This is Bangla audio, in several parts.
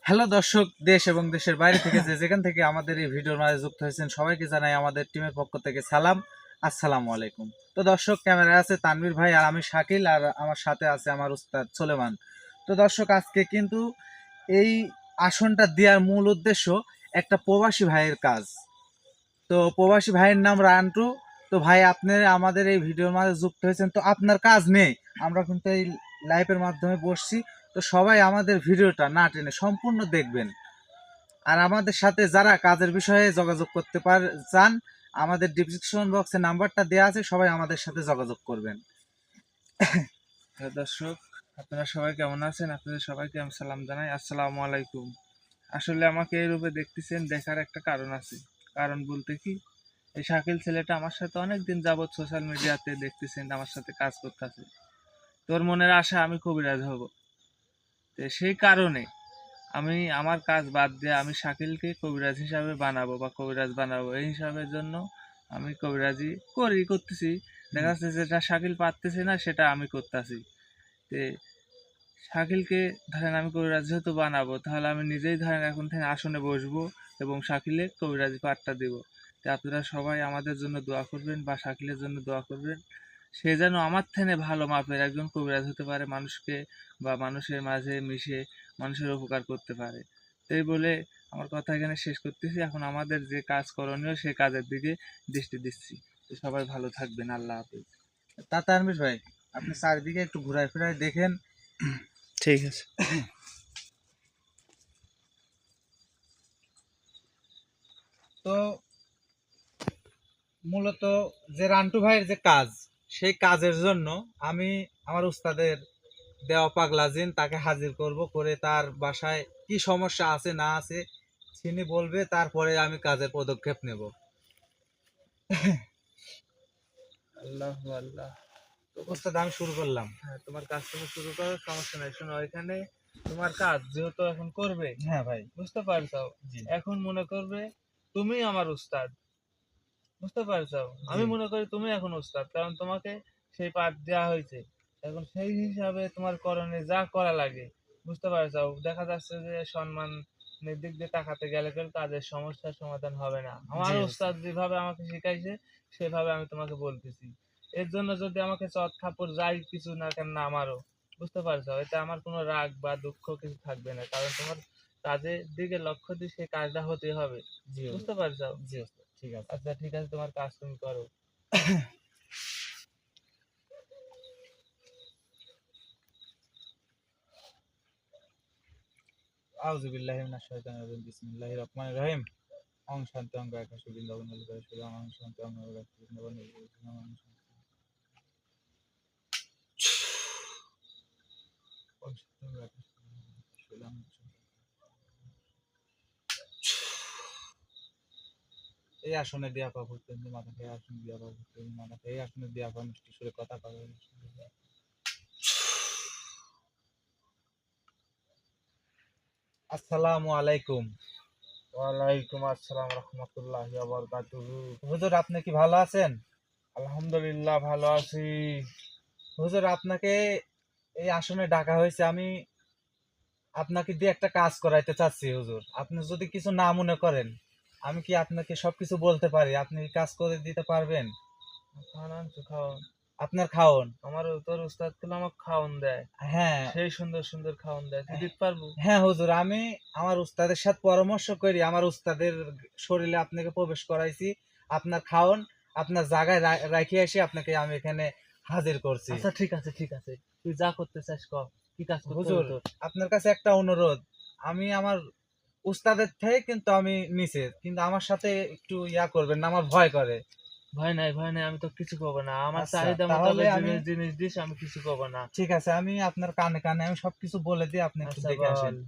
হ্যালো দর্শক, দেশ এবং দেশের বাইরে থেকে যেখান থেকে আমাদের এই ভিডিওর মাঝে যুক্ত হয়েছেন সবাইকে জানাই আমাদের টিমের পক্ষ থেকে সালাম। আসসালামু আলাইকুম। তো দর্শক, ক্যামেরায় আছে তানভীর ভাই আর আমি শাকিল, আর আমার সাথে আছে আমার উস্তাদ সোলেমান। তো দর্শক, আজকে কিন্তু এই আসনটা দেওয়ার মূল উদ্দেশ্য একটা প্রবাসী ভাইয়ের কাজ। তো প্রবাসী ভাইয়ের নাম রান্টু। তো ভাই, আপনি আমাদের এই ভিডিওর মাঝে যুক্ত হয়েছেন, তো আপনার কাজ নেই, আমরা কিন্তু এই লাইভের মাধ্যমে বসছি। তো সবাই আমাদের ভিডিওটা না টেনে সম্পূর্ণ দেখবেন। আর আমাদের সাথে যারা কাজের বিষয়ে যোগাযোগ করতে চান, আমাদের ডিসক্রিপশন বক্সে নাম্বারটা দেওয়া আছে, সবাই আমাদের সাথে যোগাযোগ করবেন। দর্শক, আপনারা সবাই কেমন আছেন? আপনাদের সবাইকে আমি সালাম জানাই। আসসালামু আলাইকুম। আসলে আমাকে এই রূপে দেখতেছেন, দেখার একটা কারণ আছে। কারণ বলতে কি, এই শাকিল ছেলেটা আমার সাথে অনেকদিন যাবৎ সোশ্যাল মিডিয়াতে দেখতেছেন আমার সাথে কাজ করতেছে। তোর মনের আশা আমি কবিরাজ হব। তো সেই কারণে আমি আমার কাজ বাদ দিয়ে আমি শাকিলকে কবিরাজ হিসাবে বানাবো বা কবিরাজ বানাবো, এই হিসাবের জন্য আমি কবিরাজি করতেছি। দেখা যাচ্ছে যেটা শাকিল পারতেছে না সেটা আমি করতেছি। তে শাকিলকে ধরেন আমি কবিরাজ যেহেতু বানাবো, তাহলে আমি নিজেই ধরেন এখন থেকে আসনে বসবো এবং শাকিলে কবিরাজি পাঠটা দিব। তো আপনারা সবাই আমাদের জন্য দোয়া করবেন বা শাকিলের জন্য দোয়া করবেন। সে যেন আমার থেকে ভালো মাপের একজন কবিরাজ হতে পারে, মানুষকে বা মানুষের মাঝে মিশে মানুষের উপকার করতে পারে। তাই বলে আমার কথা এখানে শেষ করতেছি। এখন আমাদের যে কাজ করণীয় সে কাজের দিকে দৃষ্টি দিচ্ছি। তো সবাই ভালো থাকবেন। আল্লাহ হাফেজ। তা তানভীর ভাই, আপনি চারিদিকে একটু ঘুরায় ফিরায় দেখেন। ঠিক আছে। তো মূলত যে রান্টু ভাইয়ের যে কাজ, সেই কাজের জন্য আমি আমার উস্তাদের দেওয়া পাগলা জিন তাকে হাজির করব, করে তার বাসায় কি সমস্যা আছে না আছে তিনি বলবে, তারপরে আমি কাজের পদক্ষেপ নেব। আল্লাহ আল্লাহ। তো উস্তাদ, আমি শুরু করলাম। হ্যাঁ, তোমার কাজ তুমি শুরু করো, সমস্যা নাই। শোনো, এখানে তোমার কাজ যেহেতু এখন করবে, হ্যাঁ ভাই। বুঝতে পারছো? জি। এখন মনে করবে তুমি আমার উস্তাদ, বুঝতে পারছো? আমি জি। মনে করি তুমি এখন উস্তাদ, কারণ তোমাকে সেই পাঠ দেওয়া হয়েছে। এখন সেই হিসাবে তোমার করণে যা করা লাগে, বুঝতে পারছো? দেখা যাচ্ছে যে সম্মান দিক দিয়ে তাকাতে গেলে কেউ কাজের সমস্যার সমাধান হবে না। আমার জি উস্তাদ যেভাবে আমাকে শিখাইছে সেভাবে আমি তোমাকে বলতেছি। এর জন্য যদি আমাকে চট থাপ্পড় যাই কিছু না কেন না আমারও, বুঝতে পারছো, এতে আমার কোনো রাগ বা দুঃখ কিছু থাকবে না, কারণ তোমার কাজের দিকে লক্ষ্য দিয়ে সেই কাজটা হতে হবে। জি বুঝতে পারছো? জি উস্তাদ, ঠিক আছে। আচ্ছা, ঠিক আছে, তোমার কাজ তুমি করো। আউযু বিল্লাহি মিনাশ শাইতানির রাজিম, বিসমিল্লাহির রহমানির রহিম। ওম শান্তি ওম আকাশ বৃন্দাবন ওম শান্তি ওম আকাশ বৃন্দাবন ওম শান্তি ওম আকাশ বৃন্দাবন। এই আসনে দিয়া পাবো তুমি মাথা, এই আসনে দিয়া পাবো তুমি মাথা, এই আসনে দিয়া পাবো মিষ্টি সুরে কথা পাবো। আসসালামু আলাইকুম। ওয়ালাইকুম আসসালাম রহমতুল্লাহি ওয়া বারাকাতুহু। হুজুর, আপনি কি ভালো আছেন? আলহামদুলিল্লাহ, ভালো আছি। হুজুর, আপনাকে এই আসনে ডাকা হয়েছে, আমি আপনাকে দিয়ে একটা কাজ করাইতে চাচ্ছি। হুজুর, আপনি যদি কিছু না মনে করেন, আমি কি আপনাকে সবকিছু বলতে পারি? আপনি কি কাজ করে দিতে পারবেন? খাওয়ান তো খাওয়ান। আপনার খাওন। আমার তোর উস্তাদ গুলো আমাকে খাওয়ান দেয়, হ্যাঁ। সেই সুন্দর সুন্দর খাওয়ান দেয়, তুই দিতে পারবো? হ্যাঁ হুজুর, আমি আমার উস্তাদের সাথে পরামর্শ করি আমার উস্তাদের শরীরে আপনাকে প্রবেশ করাইছি। আপনার খাওন আপনার জায়গায় রাখি এসে আপনাকে আমি এখানে হাজির করছি। আচ্ছা, ঠিক আছে, ঠিক আছে, তুই যা করতে চাস কর। কি কাজ করতে হুজুর, হবে তোর? আপনার কাছে একটা অনুরোধ। আমি আমার উস্তাদের থেকে কিন্তু আমি নিচে, কিন্তু আমার সাথে একটু ইয়া করবেন না, আমার ভয় করে। ভয় নাই, ভয় নাই, আমি তো কিছু করবো না। আমার আচ্ছা, চাহিদা তাহলে মোতাবেক আমি, জিনিস জিনিস দিস, আমি কিছু করবো না। ঠিক আছে, আমি আপনার কানে কানে আমি সবকিছু বলে দিই, আপনি একটু আচ্ছা, দেখে আসেন। বল।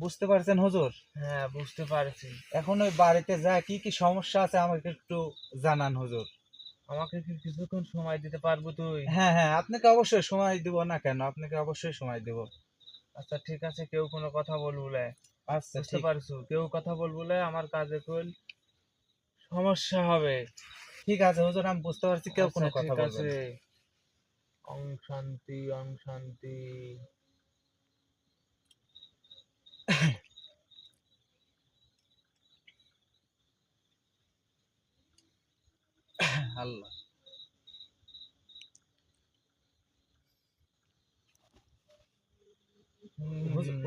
বুঝতে পারছেন হুজুর? হ্যাঁ, বুঝতে পারছি। এখন ওই বাড়িতে যা কি কি সমস্যা আছে আমাকে একটু জানান হুজুর। আমাকে কি কিছুক্ষণ সময় দিতে পারবো তুই? হ্যাঁ হ্যাঁ, আপনাকে অবশ্যই সময় দিব না কেন, আপনাকে অবশ্যই সময় দেব। আচ্ছা, ঠিক আছে, কেউ কোনো কথা বলবো না। আচ্ছা, বুঝতে ঠিক। পারছো, কেউ কথা বলবো না, আমার কাজে কইল সমস্যা হবে। ঠিক আছে হুজুর, আমি বুঝতে পারছি, কেউ আচ্ছা, কোনো কথা ঠিক বলবে আছে। না। ওম শান্তি, ওম শান্তি। আল্লাহ।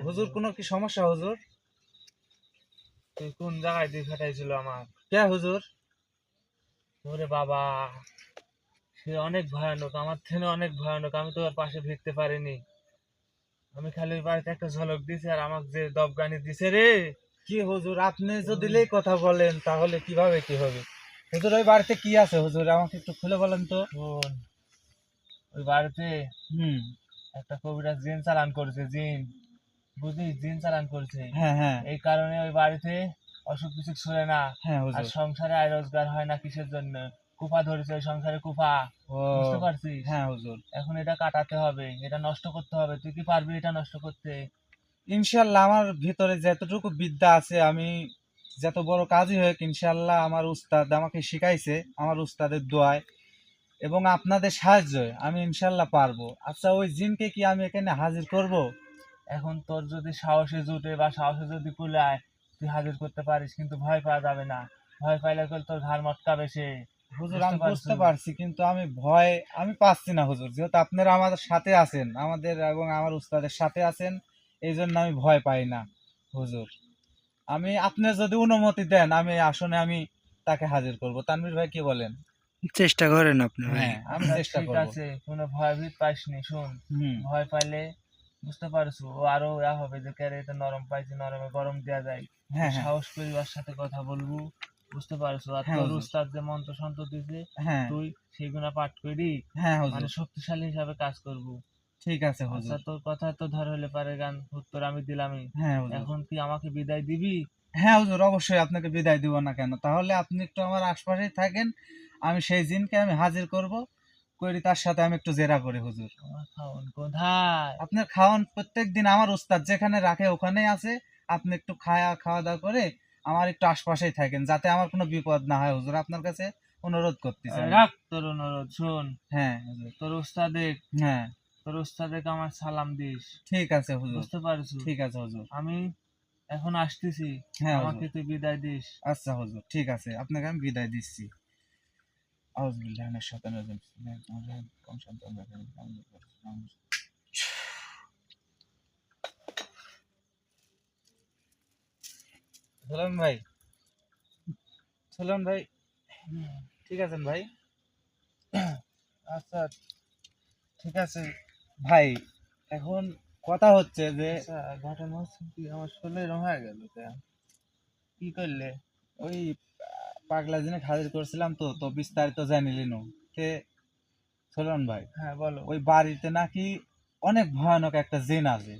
হুজুর কোনো কি সমস্যা হুজুর? তুই কোন জায়গায় দিয়ে ফাটাইছিল আমার? কে হুজুর? ওরে বাবা, সে অনেক ভয়ানক, আমার থেকে অনেক ভয়ানক। আমি তো ওর পাশে ভিড়তে পারিনি। আমি খালি ওই বাড়িতে একটা ঝলক দিছি, আর আমাকে যে দবগানি দিছে রে। কি হুজুর, আপনি যদি এই কথা বলেন তাহলে কিভাবে কি হবে? হুজুর ওই বাড়িতে কি আছে হুজুর, আমাকে একটু খুলে বলেন তো। শোন, ওই বাড়িতে হুম। একটা কবিরাজ জিন চালান করেছে, জিন, বুঝলি, জিন চালান করেছে। হ্যাঁ হ্যাঁ এই কারণে ওই বাড়িতে অসুখ বিসুখ ছড়ে না, হ্যাঁ আর হুজুর। সংসারে আয় রোজগার হয় না। কিসের জন্য? কুফা ধরেছে ওই সংসারে, কুফা। ও বুঝতে পারছিস? হ্যাঁ হুজুর। এখন এটা কাটাতে হবে, এটা নষ্ট করতে হবে। তুই কি পারবি এটা নষ্ট করতে? ইনশাল্লাহ আমার ভিতরে যতটুকু বিদ্যা আছে, আমি যত বড় কাজই হোক ইনশাল্লাহ আমার উস্তাদ আমাকে শিখাইছে, আমার উস্তাদের দোয়ায় এবং আপনাদের সাহায্যে আমি ইনশাল্লাহ পারবো। আচ্ছা ওই জিনকে কি আমি এখানে হাজির করব? এখন তোর যদি সাহসে জুটে বা সাহসে যদি কুলায়, তুই হাজির করতে পারিস, কিন্তু ভয় পাওয়া যাবে না। ভয় পাইলে কল তোর ঘাড় মটকাবে সে। হুজুর বুঝতে আমি পারছু? বুঝতে পারছি, কিন্তু আমি ভয় আমি পাচ্ছি না হুজুর, যেহেতু আপনারা আমাদের সাথে আছেন, আমাদের এবং আমার উস্তাদের সাথে আছেন, এই জন্য আমি ভয় পাই না হুজুর। আমি আপনি যদি অনুমতি দেন আমি আসলে আমি তাকে হাজির করব। তানভীর ভাই কি বলেন? চেষ্টা করেন আপনি ভাই। হ্যাঁ আমি আচ্ছা চেষ্টা ঠিক করব। আছে, কোনো ভয়ভীত পাইস নি। শোন, হুম। ভয় পাইলে, বুঝতে পারছু, ও আরো ইয়া হবে যে ক্যারে এটা নরম পাইছে, নরমে গরম দেওয়া যায়। তুই হ্যাঁ হ্যাঁ সাহস করি ওর সাথে কথা বলবো। বুঝতে পারছু? আর হ্যাঁ তোর হুজুর। উস্তাদ যে মন্ত্র সন্ত্র দিছে, হ্যাঁ তুই সেগুলা পাঠ করি হ্যাঁ মানে হুজুর। শক্তিশালী হিসাবে কাজ করবো। ঠিক আছে আচ্ছা, হুজুর। তোর কথা তো ধর হলে পারে, গান উত্তর আমি দিলামই। হ্যাঁ হুজুর। এখন কি আমাকে বিদায় দিবি? হ্যাঁ হুজুর অবশ্যই আপনাকে বিদায় দিব না কেন, তাহলে আপনি একটু আমার আশপাশেই থাকেন, আমি সেই জিনকে আমি হাজির করব, করি তার সাথে আমি একটু জেরা করি হুজুর। আমার খাওন কোথায়? আপনার খাওয়ান প্রত্যেক দিন আমার উস্তাদ যেখানে রাখে ওখানেই আছে, আপনি একটু খাওয়া দাওয়া করে আমার একটু আশপাশেই থাকেন, যাতে আমার কোনো বিপদ না হয় হুজুর, আপনার কাছে অনুরোধ করতেছি আমি। রাখ তোর অনুরোধ। শোন, হ্যাঁ হুজুর। তোর উস্তাদে, হ্যাঁ তোর উস্তাদেরকে আমার সালাম দিস। ঠিক আছে হুজুর। বুঝতে পারছু? ঠিক আছে হুজুর। আমি এখন আসতেছি, হ্যাঁ আমাকে হুজুর। তুই বিদায় দিস। আচ্ছা হুজুর ঠিক আছে, আপনাকে আমি বিদায় দিচ্ছি। আউযুবিল্লাহি মিনাশ শাইতানির রাজিম। বিসমিল্লাহির রহমানির রহিম। সালাম ভাই, সালাম ভাই, ঠিক আছেন ভাই? আচ্ছা ঠিক আছে। ভাই এখন কথা হচ্ছে যে আচ্ছা, ঘটনা হচ্ছে কি, আমার শরীর এরম হয়ে গেল কেন? কি করলে? ওই পাগলা জিনে হাজির করছিলাম, তো তো বিস্তারিত জানিলিন তে সালাম ভাই। হ্যাঁ বলো। ওই বাড়িতে নাকি অনেক ভয়ানক একটা জিন আছে,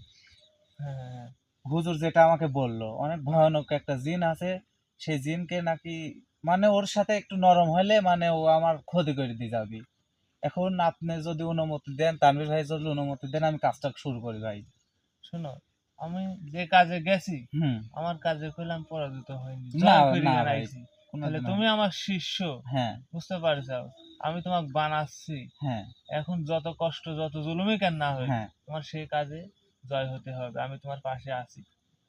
হ্যাঁ হ্যাঁ হ্যাঁ। হুজুর যেটা আমাকে বললো, অনেক ভয়ানক একটা জিন আছে, সেই জিনকে নাকি মানে ওর সাথে একটু নরম হলে মানে ও আমার ক্ষতি করে দিয়ে যাবে। এখন আপনি যদি অনুমতি দেন, তানভীর ভাই যদি অনুমতি দেন, আমি কাজটা শুরু করি ভাই। শোনো, আমি যে কাজে গেছি, হুম। আমার কাজে করলাম পরাজিত হয়নি, না জয় করে না ভাই, আনাইছি। তাহলে কোনোদিন তুমি আমার শিষ্য, হ্যাঁ বুঝতে পারছো? আমি তোমাকে বানাচ্ছি। হ্যাঁ এখন যত কষ্ট যত জুলুমই কেন না হয়, হ্যাঁ তোমার সেই কাজে জয় হতে হবে। আমি তোমার পাশে আছি।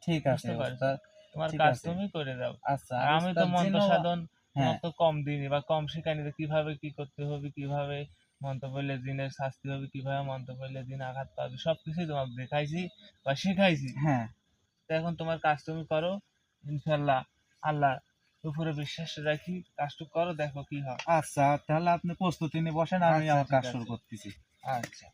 ঠিক আছে বুঝতে পারছো? ওস্তাদ। তোমার ঠিক কাজ আছে। তুমি করে যাও। আচ্ছা আর আর আমি তো ওস্তাদ মন্ত্র জিনও সাধন হ্যাঁ তোমাকে তো কম দিইনি বা কম শেখাইনি যে কিভাবে কি করতে হবে, কিভাবে মন্ত্র পড়লে জিনের শাস্তি হবে, কিভাবে মন্ত্র পড়লে জিন আঘাত পাবে, সবকিছুই তোমাকে দেখাইছি বা শিখাইছি। হ্যাঁ। তো এখন তোমার কাজ তুমি করো, ইনশাল্লাহ। আল্লাহ উপরে বিশ্বাস রাখি, কাজটুকু করো, দেখো কি হয়। আচ্ছা তাহলে আপনি প্রস্তুতি নিয়ে বসেন, আমি আচ্ছা আমার ঠিক কাজ শুরু আছে। করতেছি। আচ্ছা।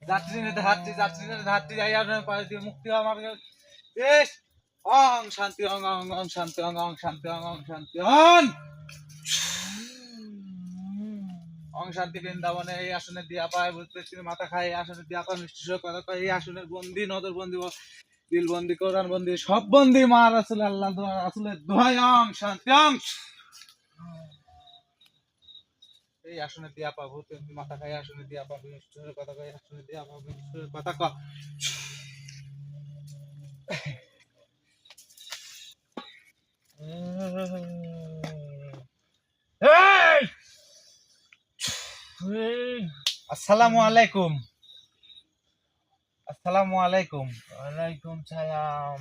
যাত্রী নিতে হাঁটছি, যাত্রী নিতে হাঁটছি, যাই আর পাশ দিয়ে মুক্তি হওয়া আমার বেশ অং শান্তি অং অং অং শান্তি অং অং শান্তি অং অং শান্তি অং অং শান্তি বৃন্দাবনে এই আসনে দিয়া পায় বুঝতে মাথা খায় এই আসনে দিয়া পায় মিষ্টি সহ কথা কয় এই আসনের বন্দি নজর বন্দি দিল বন্দি কোরআন বন্দি সব বন্দি মা রাসূল আল্লাহ রাসূলের দোহাই অং শান্তি অং এই আসনে দিয়া পাবো তুমি মাথা খায় আসনে দিয়া পাবো মিষ্টি সহ কথা কয় আসনে দিয়া পাবো মিষ্টি সহ কথা কয় আসসালামু আলাইকুম। আসসালামু আলাইকুম। ওয়ালাইকুম সালাম।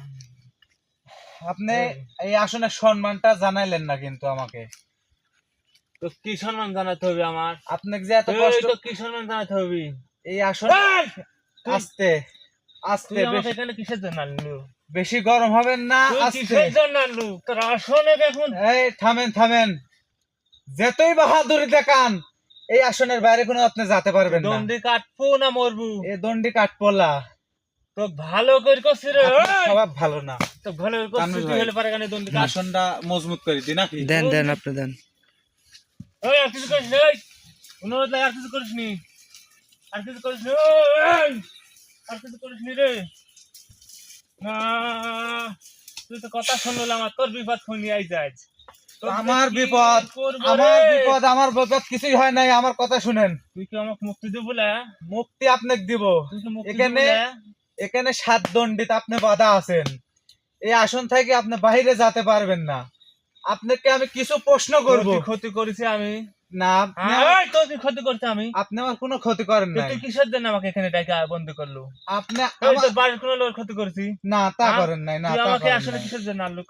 আপনি এই আসনের সম্মানটা জানাইলেন না কিন্তু আমাকে। তো কি সম্মান জানাতে হবে আমার? আপনাকে যে এত কষ্ট তো কি সম্মান জানাতে হবে? এই আসন আস্তে আস্তে তুই আমাকে এখানে কিসের জন্য আনলু? বেশি গরম হবেন না, আস্তে কিসের জন্য আনলু? তোর আসনে দেখুন। এই থামেন থামেন, যতই বাহাদুরি দেখান এই আসনের বাইরে কোনো আপনি যেতে পারবেন না। দন্ডি কাটবো না মরবো? এই দণ্ডি কাঠপোলা তো ভালো করে করছিস রে। আপনার স্বভাব ভালো না। তো ভালো করে করছিস, তুই হলে পারে কেন দন্ডি কাট? আসনটা মজবুত করে দি নাকি? দেন দেন আপনি দেন। ওই আর কিছু করিস নি, ওই অনুরোধ লাগে, আর কিছু করিস নি, আর কিছু করিস নি, ওই আর কিছু করিস নি রে। না তুই তো কথা শুনলাম, আর তোর বিপদ শুনি আই যাস। আমার বিপদ, আমার বিপদ কিছুই হয় নাই, আমার কথা শুনেন। তুই কি আমাকে মুক্তি দিব বলে? মুক্তি আপনাকে দিব। তুই কি মুক্তি এখানে এখানে 7 দণ্ডিত আপনি বাধা আছেন। এই আসন থেকে আপনি বাইরে যেতে পারবেন না। আপনাকে আমি কিছু প্রশ্ন করব। ক্ষতি করেছি আমি? না, তোর কি ক্ষতি করতে আমি? আপনি আমার কোনো ক্ষতি করেন নাই। তুই কিসের জন্য আমাকে এখানে ডাকা বন্ধ করলো? আপনি তোর বাড়ির কোনো লোক ক্ষতি করেছি? না, তা করেন নাই। না, তুই তা আমাকে করেন আসলে নাই। কিসের জন্য আনলু?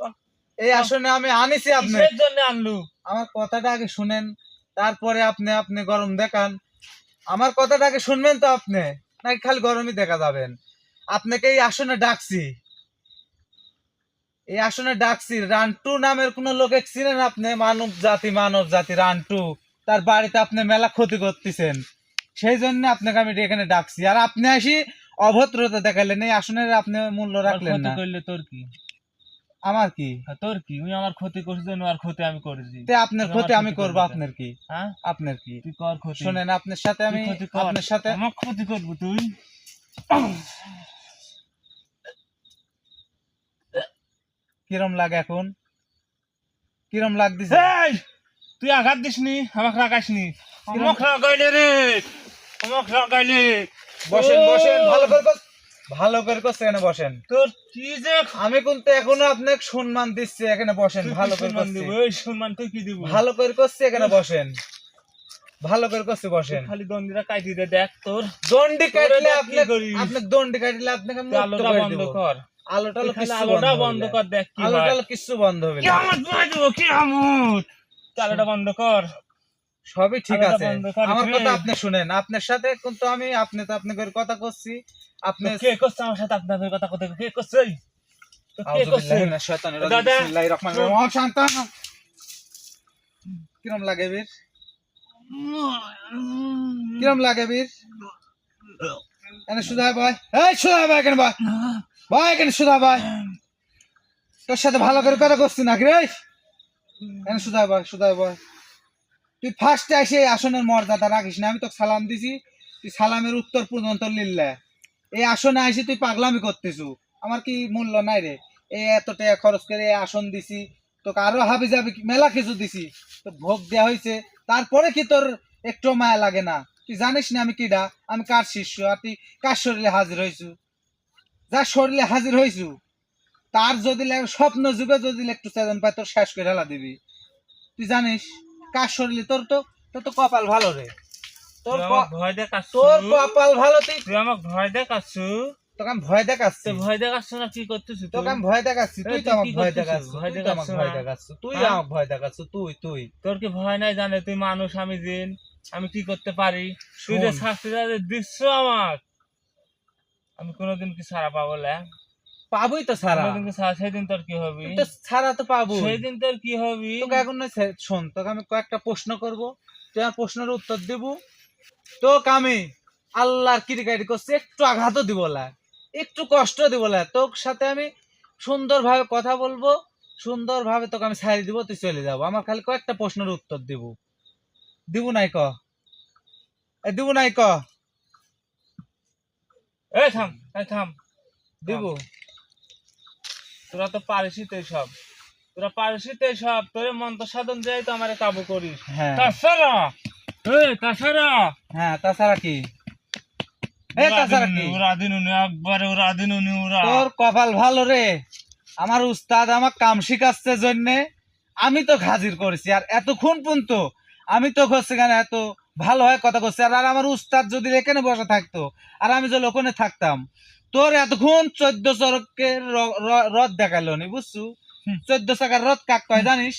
এই আসনে আমি আনিছি আপনি। কিসের জন্য আনলু? আমার কথাটা আগে শুনেন, তারপরে আপনি গরম দেখান। আমার কথাটা আগে শুনবেন তো আপনি, নাকি খালি গরমই দেখা যাবেন? আপনাকে এই আসনে ডাকছি, এই আসনে ডাকছি। রান্টু নামের কোন লোকে চিনেন আপনি? মানব জাতি রান্টু, তার বাড়িতে আপনি মেলা ক্ষতি করতেছেন, সেই জন্য আপনাকে আমি এখানে ডাকছি। আর আপনি আসি অভদ্রতা দেখালেন, এই আসনের আপনি মূল্য রাখলেন না। করলে তোর কি? আমার কি? তোর কি? তুই আমার ক্ষতি করছিস, আর ক্ষতি আমি করেছি। আপনার ক্ষতি আমি করবো, আপনার কি? হ্যাঁ, আপনার কি? তুই কর ক্ষতি। শোনেন, আপনার সাথে আমি আপনার সাথে আমার ক্ষতি করবো তুই? কিরম লাগে এখন? কিরম লাগতেছে? তুই আঘাত দিসনি, আমাকে রাখাসনি। আমাকে লাগাইলে রে, আমাকে লাগাইলে। বসেন বসেন, ভালো করে করছে, এখানে বসেন। তোর কি যে আমি কিন্তু এখনো আপনাকে সম্মান দিচ্ছি, এখানে বসেন। ভালো করে করছি, সম্মান তুই কি দিব? ভালো করে করছি, এখানে বসেন। ভালো করে করছি, বসেন। খালি দন্ডিটা কাটি দে, দেখ তোর দণ্ডি কাটলে আপনি করিস? দণ্ডি কাটলে আপনাকে মুক্ত আলোটা করে বন্ধ দিব। কর, আলোটা আলোটা বন্ধ কর, দেখ কি হয়। আলোটা কিছু বন্ধ হবে না। কিয়ামত বলে দিব, কিয়ামত। আলোটা বন্ধ কর। সবই ঠিক আলোটা আছে, বন্ধ কর। আমার কথা আপনি শুনেন। আপনার সাথে কিন্তু আপনি তো আপনাদের কথা করছি। আপনি কে করছে আমার সাথে আপনাদের কথা? কথা কে করছে? তো কে করছে? দাদা কিরম লাগে বীর? কিরম লাগে বীর? এখানে সুধা ভাই, এই সুধা ভাই, এখানে ভাই, ভাই এখানে সুধা ভাই, তোর সাথে ভালো করে কথা করছি নাকি রে? এখানে সুধা ভাই, তুই ফার্স্টে এসে আসনের মর্যাদা রাখিস না। আমি তোকে সালাম দিছি, তুই সালামের উত্তর পর্যন্ত লিল্লা। এই আসনে আসি তুই পাগলামি করতেছু, আমার কি মূল্য নাই রে? এই এত টাকা খরচ করে এই আসন দিছি, তোকে আরো হাবি যাবি মেলা কিছু দিছি, তো ভোগ দেওয়া হয়েছে, তারপরে কি তোর একটু মায়া লাগে না? তুই জানিস না আমি কিডা, আমি কার শিষ্য, আর তুই কার শরীরে হাজির হয়েছু? যার শরীরে হাজির হয়েছু তার যদি স্বপ্ন যুগে যদি একটু চেতন পায়, তোর শেষ করে হেলা দিবি। তুই জানিস কার শরীরে? তোর তো কপাল ভালো রে, তোর ভয় দেখাচ্ছ, তোর কপাল ভালো। তুই আমাকে ভয় দেখাচ্ছ? তোকে আমি ভয় দেখাচ্ছি? ভয় দেখাচ্ছ না? কি করতেছিস? তোকে আমি ভয় দেখাচ্ছি, তুই তো আমাকে ভয় দেখাচ্ছ। ভয় তুই তো আমাকে ভয় দেখাচ্ছ, তুই আমাকে ভয় দেখাচ্ছ। তুই তোর কি ভয় নাই? জানে তুই মানুষ, আমি জিন, আমি কি করতে পারি? তুই যে শাস্তি দিচ্ছ আমার, আমি কোনোদিন কি ছাড়া পাবো? পাবই তো ছাড়া, সেদিন তোর কি হবে? ছাড়া তো পাবো, সেদিন তোর কি হবে? তোকে এখন শোন, তোকে আমি কয়েকটা প্রশ্ন করব, তুই আমার প্রশ্নের উত্তর দিব। তোকে আমি আল্লাহর কিরিকারি করছি, একটু আঘাতও দিব না, একটু কষ্ট দিব না, তোর সাথে আমি সুন্দরভাবে কথা বলবো, সুন্দরভাবে তোকে আমি ছাড়ি দিব, তুই চলে যাবো। আমার খালি কয়েকটা প্রশ্নের উত্তর দিব। দিব নাই ক? দিব নাই ক? এই থাম, এই থাম। দিব। তোরা তো পারিসই তো সব, তোরা পারিসই তো সব, তোর মন্ত্র সাধন দিয়ে তো আমারে কাবু করিস। হ্যাঁ তাছাড়া তাছাড়া হ্যাঁ, তাছাড়া কি? এই তাছাড়া কি? ওরা দিন একবারে ওরা দিন ওরা তোর কপাল ভালো রে, আমার উস্তাদ আমার কাম শিখাচ্ছে জন্যে আমি তো হাজির করেছি। আর এতক্ষণ পর্যন্ত আমি তো হচ্ছে কেন এত ভালো হয় কথা করছি। আর আর আমার উস্তাদ যদি এখানে বসে থাকতো আর আমি যদি ওখানে থাকতাম, তোর এতক্ষণ 14 চরকের রথ দেখালো নি, বুঝছু? 14 চাকার রথ কাক কয় জানিস?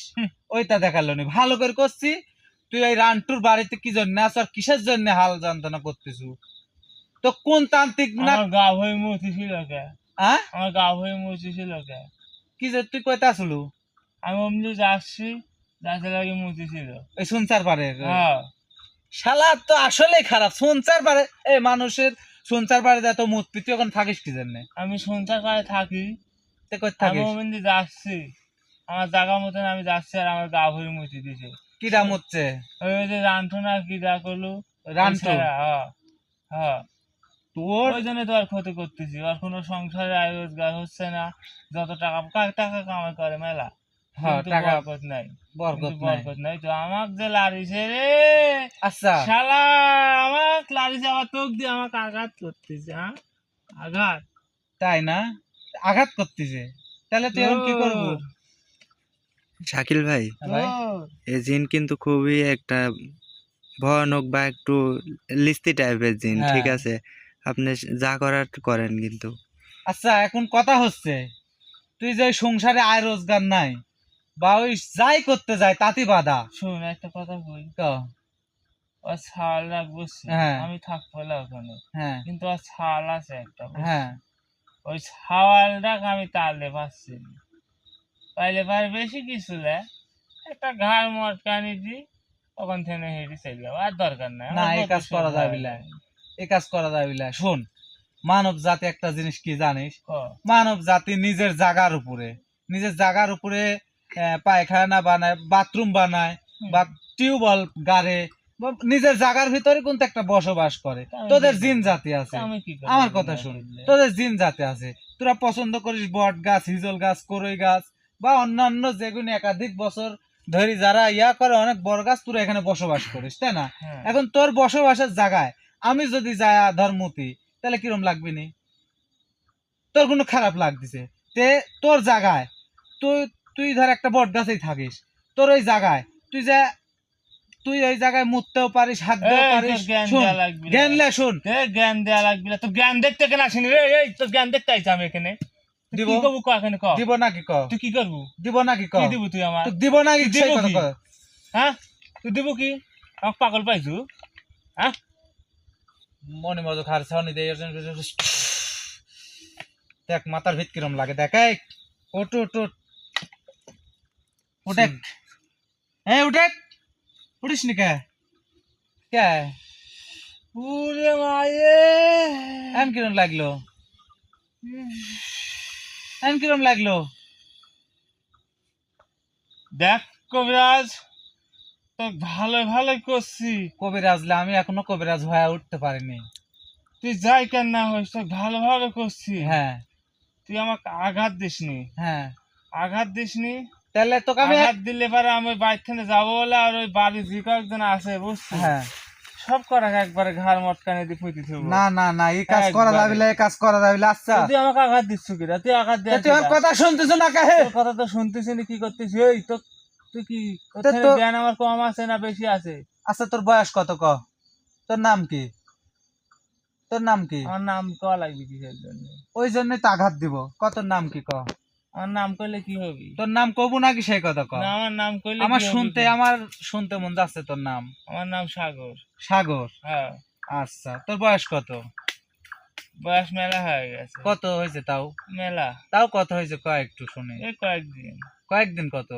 ওইটা দেখালো নি। ভালো করে করছি। তুই এই রান্টুর বাড়িতে কি জন্য আস আর কিসের জন্য হাল যন্ত্রণা করতেছু? তো কোন তান্ত্রিক না? আমার গা হয়ে মুছিছিল কে? হ্যাঁ, আমার গা হয়ে মুছিছিল কে? কি যে তুই কইতে আসলু? আমি অমনি যাচ্ছি, যাতে লাগে মুছিছিল। ওই শুনছার পারে হ্যাঁ, শালা তো আসলেই খারাপ। শুনছার পারে এই মানুষের শুনছার পারে এত মুত তুই এখন থাকিস কি জন্য? আমি সঞ্চার করে থাকি, তুই কই আমি থাকিস? অমনি যাচ্ছি, আমার জায়গা মতন আমি যাচ্ছি, আর আমার গা ভরে মুছি দিছে। কিরা মুতছে? ওই যে রান্টু না কি যা করলো, রান্টু? হ্যাঁ হ্যাঁ, তোর ওই জন্য তো আর ক্ষতি করতেছি। আর কোনো সংসারে আয় রোজগার হচ্ছে না, যত টাকা টাকা কামাই করে মেলা, হ্যাঁ, কিন্তু টাকা বরকত নাই, বরকত কিন্তু নাই। বরকত নাই। তো আমাক যে লারিছে রে আচ্ছা, শালা, আমাক লারিছে, আবার তোক দিয়ে আমাকে আঘাত করতেছে। হ্যাঁ, আঘাত। তাই না? আঘাত করতেছে, তাহলে তুই এখন কি করবো? তোর, শাকিল ভাই, ভাই তোর। এই জিন কিন্তু খুবই একটা ভয়ানক বা একটু লিস্তি টাইপের জিন, হ্যাঁ। ঠিক আছে? আপনি যা করার করেন কিন্তু। আচ্ছা, এখন কথা হচ্ছে তুই যে ওই সংসারে আয় রোজগার নাই বা ওই যাই করতে যায় তাতে বাধা। শোন একটা কথা কই, ক। ওর ছাল রাখবো, হ্যাঁ আমি থাকবো না ওখানে, হ্যাঁ কিন্তু ওর ছাল আছে একটা, বুঝছিস? হ্যাঁ, ওই ছাওয়ালটাকে আমি তাড়লে পারছি না। পাইলে পারে বেশি কিছু না, একটা ঘাড় মটকানি দি, তখন থেকে হেঁটে চলে যাবো, আর দরকার নাই। না, আমার এই কত কাজ করা সুখ যাবে হয়। না। এই কাজ করা যাবে না। শোন, মানব জাতি একটা জিনিস কি জানিস? ক, মানব জাতি নিজের জায়গার উপরে পায়খানা বানায়, বাথরুম বানায় বা টিউবওয়েল গাড়ে বা নিজের জায়গার ভিতরে কিন্তু একটা বসবাস করে। তা আমি তোদের কি জিন করবো? জাতি আছে, তা আমি কি করবো? আমার কথা শোন, তোদের জিন জাতি আছে। তোরা পছন্দ করিস বট গাছ, হিজল গাছ, করই গাছ বা অন্যান্য যেগুলো একাধিক বছর ধরে যারা ইয়া করে অনেক বড় গাছ, তোরা এখানে বসবাস করিস, তাই না? হ্যাঁ। এখন তোর বসবাসের জায়গায় আমি যদি যাই ধর্মতি, তাহলে কিরম লাগবে নি? তোর কোনো খারাপ লাগতেছে? তে তোর জায়গায় তুই তুই ধর একটা বট গাছেই থাকিস, তোর ওই জায়গায় তুই ওই জায়গায় মুততেও পারিস, হাঁটতেও এই, পারিস। তোর জ্ঞান শোন, দেয়া লাগবে না। জ্ঞান লে শোন। জ্ঞান দেয়া লাগবে না, তো জ্ঞান দেখতে কেন আসিনি রে? এই তোর জ্ঞান দেখতে আইছি আমি এখানে। তুই দিব? কি করবো ক এখানে, ক দিব নাকি ক? তুই কি করবো? দিব নাকি ক? কি দিব তুই আমার? তুই দিব নাকি তুই সেই দিব কথা কি? ক। হ্যাঁ, তুই দিব কি? আমাকে পাগল পাইছু? হ্যাঁ, মনে মজো খার ছাউনি দিয়ে দেখ মাথার ভিত কিরম লাগে, দেখ। এই ওট ওট ওট, উঠে। হ্যাঁ উঠে, উঠিস নি কে? কে ওরে মায়ে, এম কিরম লাগলো? এম কিরম লাগলো? দেখ কবিরাজ, তো ভালো ভালোই করছি। কবিরাজলে আমি এখনো কবিরাজ হয়ে উঠতে পারিনি। তুই যাই কেন না হইস, তো ভালোভাবে করছি। হ্যাঁ তুই আমাকে আঘাত দিসনি, হ্যাঁ, আঘাত দিসনি। তাহলে তোকে আমি আঘাত দিলে পারে আমি ওই বাড়ি থেকে যাবো বলে, আর ওই বাড়ির যে কয়েকজন আছে বুঝছিস, হ্যাঁ, সব করা একবারে ঘাড় মটকানে দিয়ে পুঁতি থাকবো। না না না, এই কাজ করা একবারে। যাবে না, এই কাজ করা যাবে না। আচ্ছা, তুই আমাকে আঘাত দিচ্ছ কিনা? তুই আঘাত তা দেয় তুই আমার কথা শুনতেছ না কাহে? তোর কথা তো শুনতেছি না, কি করতেছি? এই তো তুই কি তা তো- জ্ঞান আমার কম আছে না বেশি আছে? আচ্ছা, তোর বয়স কত ক? তোর নাম কি? তোর নাম কি? আমার নাম কওয়া লাগবে কিসের জন্য? ওই জন্যই তো আঘাত দিব। কত নাম কি ক? আমার নাম কইলে কি হবে? তোর নাম কবু নাকি সেই কথা ক? না, আমার নাম কইলে আমার কি হবে? শুনতে মন যাচ্ছে তোর নাম। আমার নাম সাগর। সাগর? হ্যাঁ, আচ্ছা, তোর বয়স কত? বয়স মেলা হয়ে গেছে। কত হয়েছে তাও? মেলা, তাও কত হয়েছে ক একটু শুনি। এই কয়েকদিন। কয়েকদিন কত?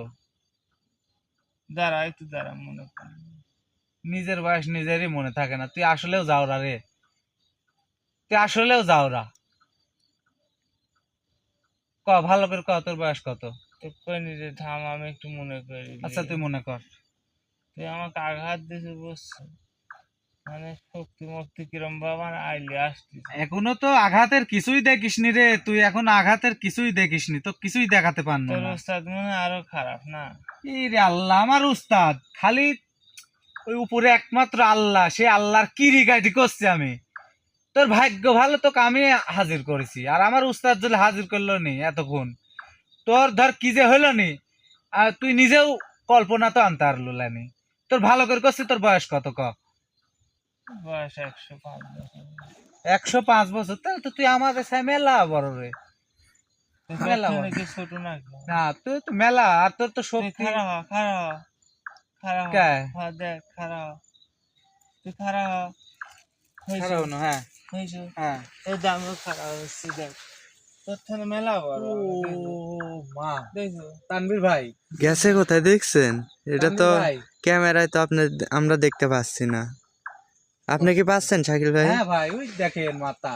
দাঁড়া একটু দাঁড়া, মনে কর। নিজের বয়স নিজেরই মনে থাকে না। তুই আসলেও যাওরা রে, তুই আসলেও যাওরা। ভালো করে ক, তোর বয়স কত? তো কই নিজে থাম, আমি একটু মনে করি। আচ্ছা তুই মনে কর। তুই আমাকে আঘাত দিছে বুঝছো, মানে শক্তি মক্তি কিরম বাবা আইলে আসতিস। এখনো তো আঘাতের কিছুই দেখিসনি রে, তুই এখন আঘাতের কিছুই দেখিসনি, তো কিছুই দেখাতে পারলো তোর না। ওস্তাদ মনে হয় আরো খারাপ না? এই রে আল্লাহ, আমার উস্তাদ খালি ওই উপরে একমাত্র আল্লাহ, সে আল্লাহর কিরিকাটি করছে আমি। তোর ভাগ্য ভালো, তোকে আমি হাজির করেছি, আর আমার উস্তাদ যদি হাজির করলো নি এতক্ষণ, তোর ধর কি যে হইলো নি, আর তুই নিজেও কল্পনা তো আনতে পারলো না। তোর ভালো করে করছি। তোর বয়স কত ক? বয়স 105 বছর। 105 বছর? তাহলে তো তুই আমাদের সাথে মেলা বড় রে, তুই মেলা তোর বড়। থেকে ছোট নাকি? না তুই তো মেলা, আর তোর তো তুই শক্তি। খাড়া হ, খাড়া হ, খাড়া হ। কে? হ্যাঁ দেখ, খাড়া হ, তুই খাড়া হ। হয়েছে, খারাপ না, হ্যাঁ হয়েছে। হ্যাঁ। এই যে আমিও খাড়া হচ্ছি, দেখ তোর থেকে মেলা বড় ও মা, দেখছো। তানভীর ভাই, গেছে কোথায় দেখছেন? এটা তো তানভীর ভাই। ক্যামেরায় তো আমরা দেখতে পাচ্ছি না। আপনি কি পাচ্ছেন শাকিল ভাই? হ্যাঁ ভাই, ওই দেখেন মাথা,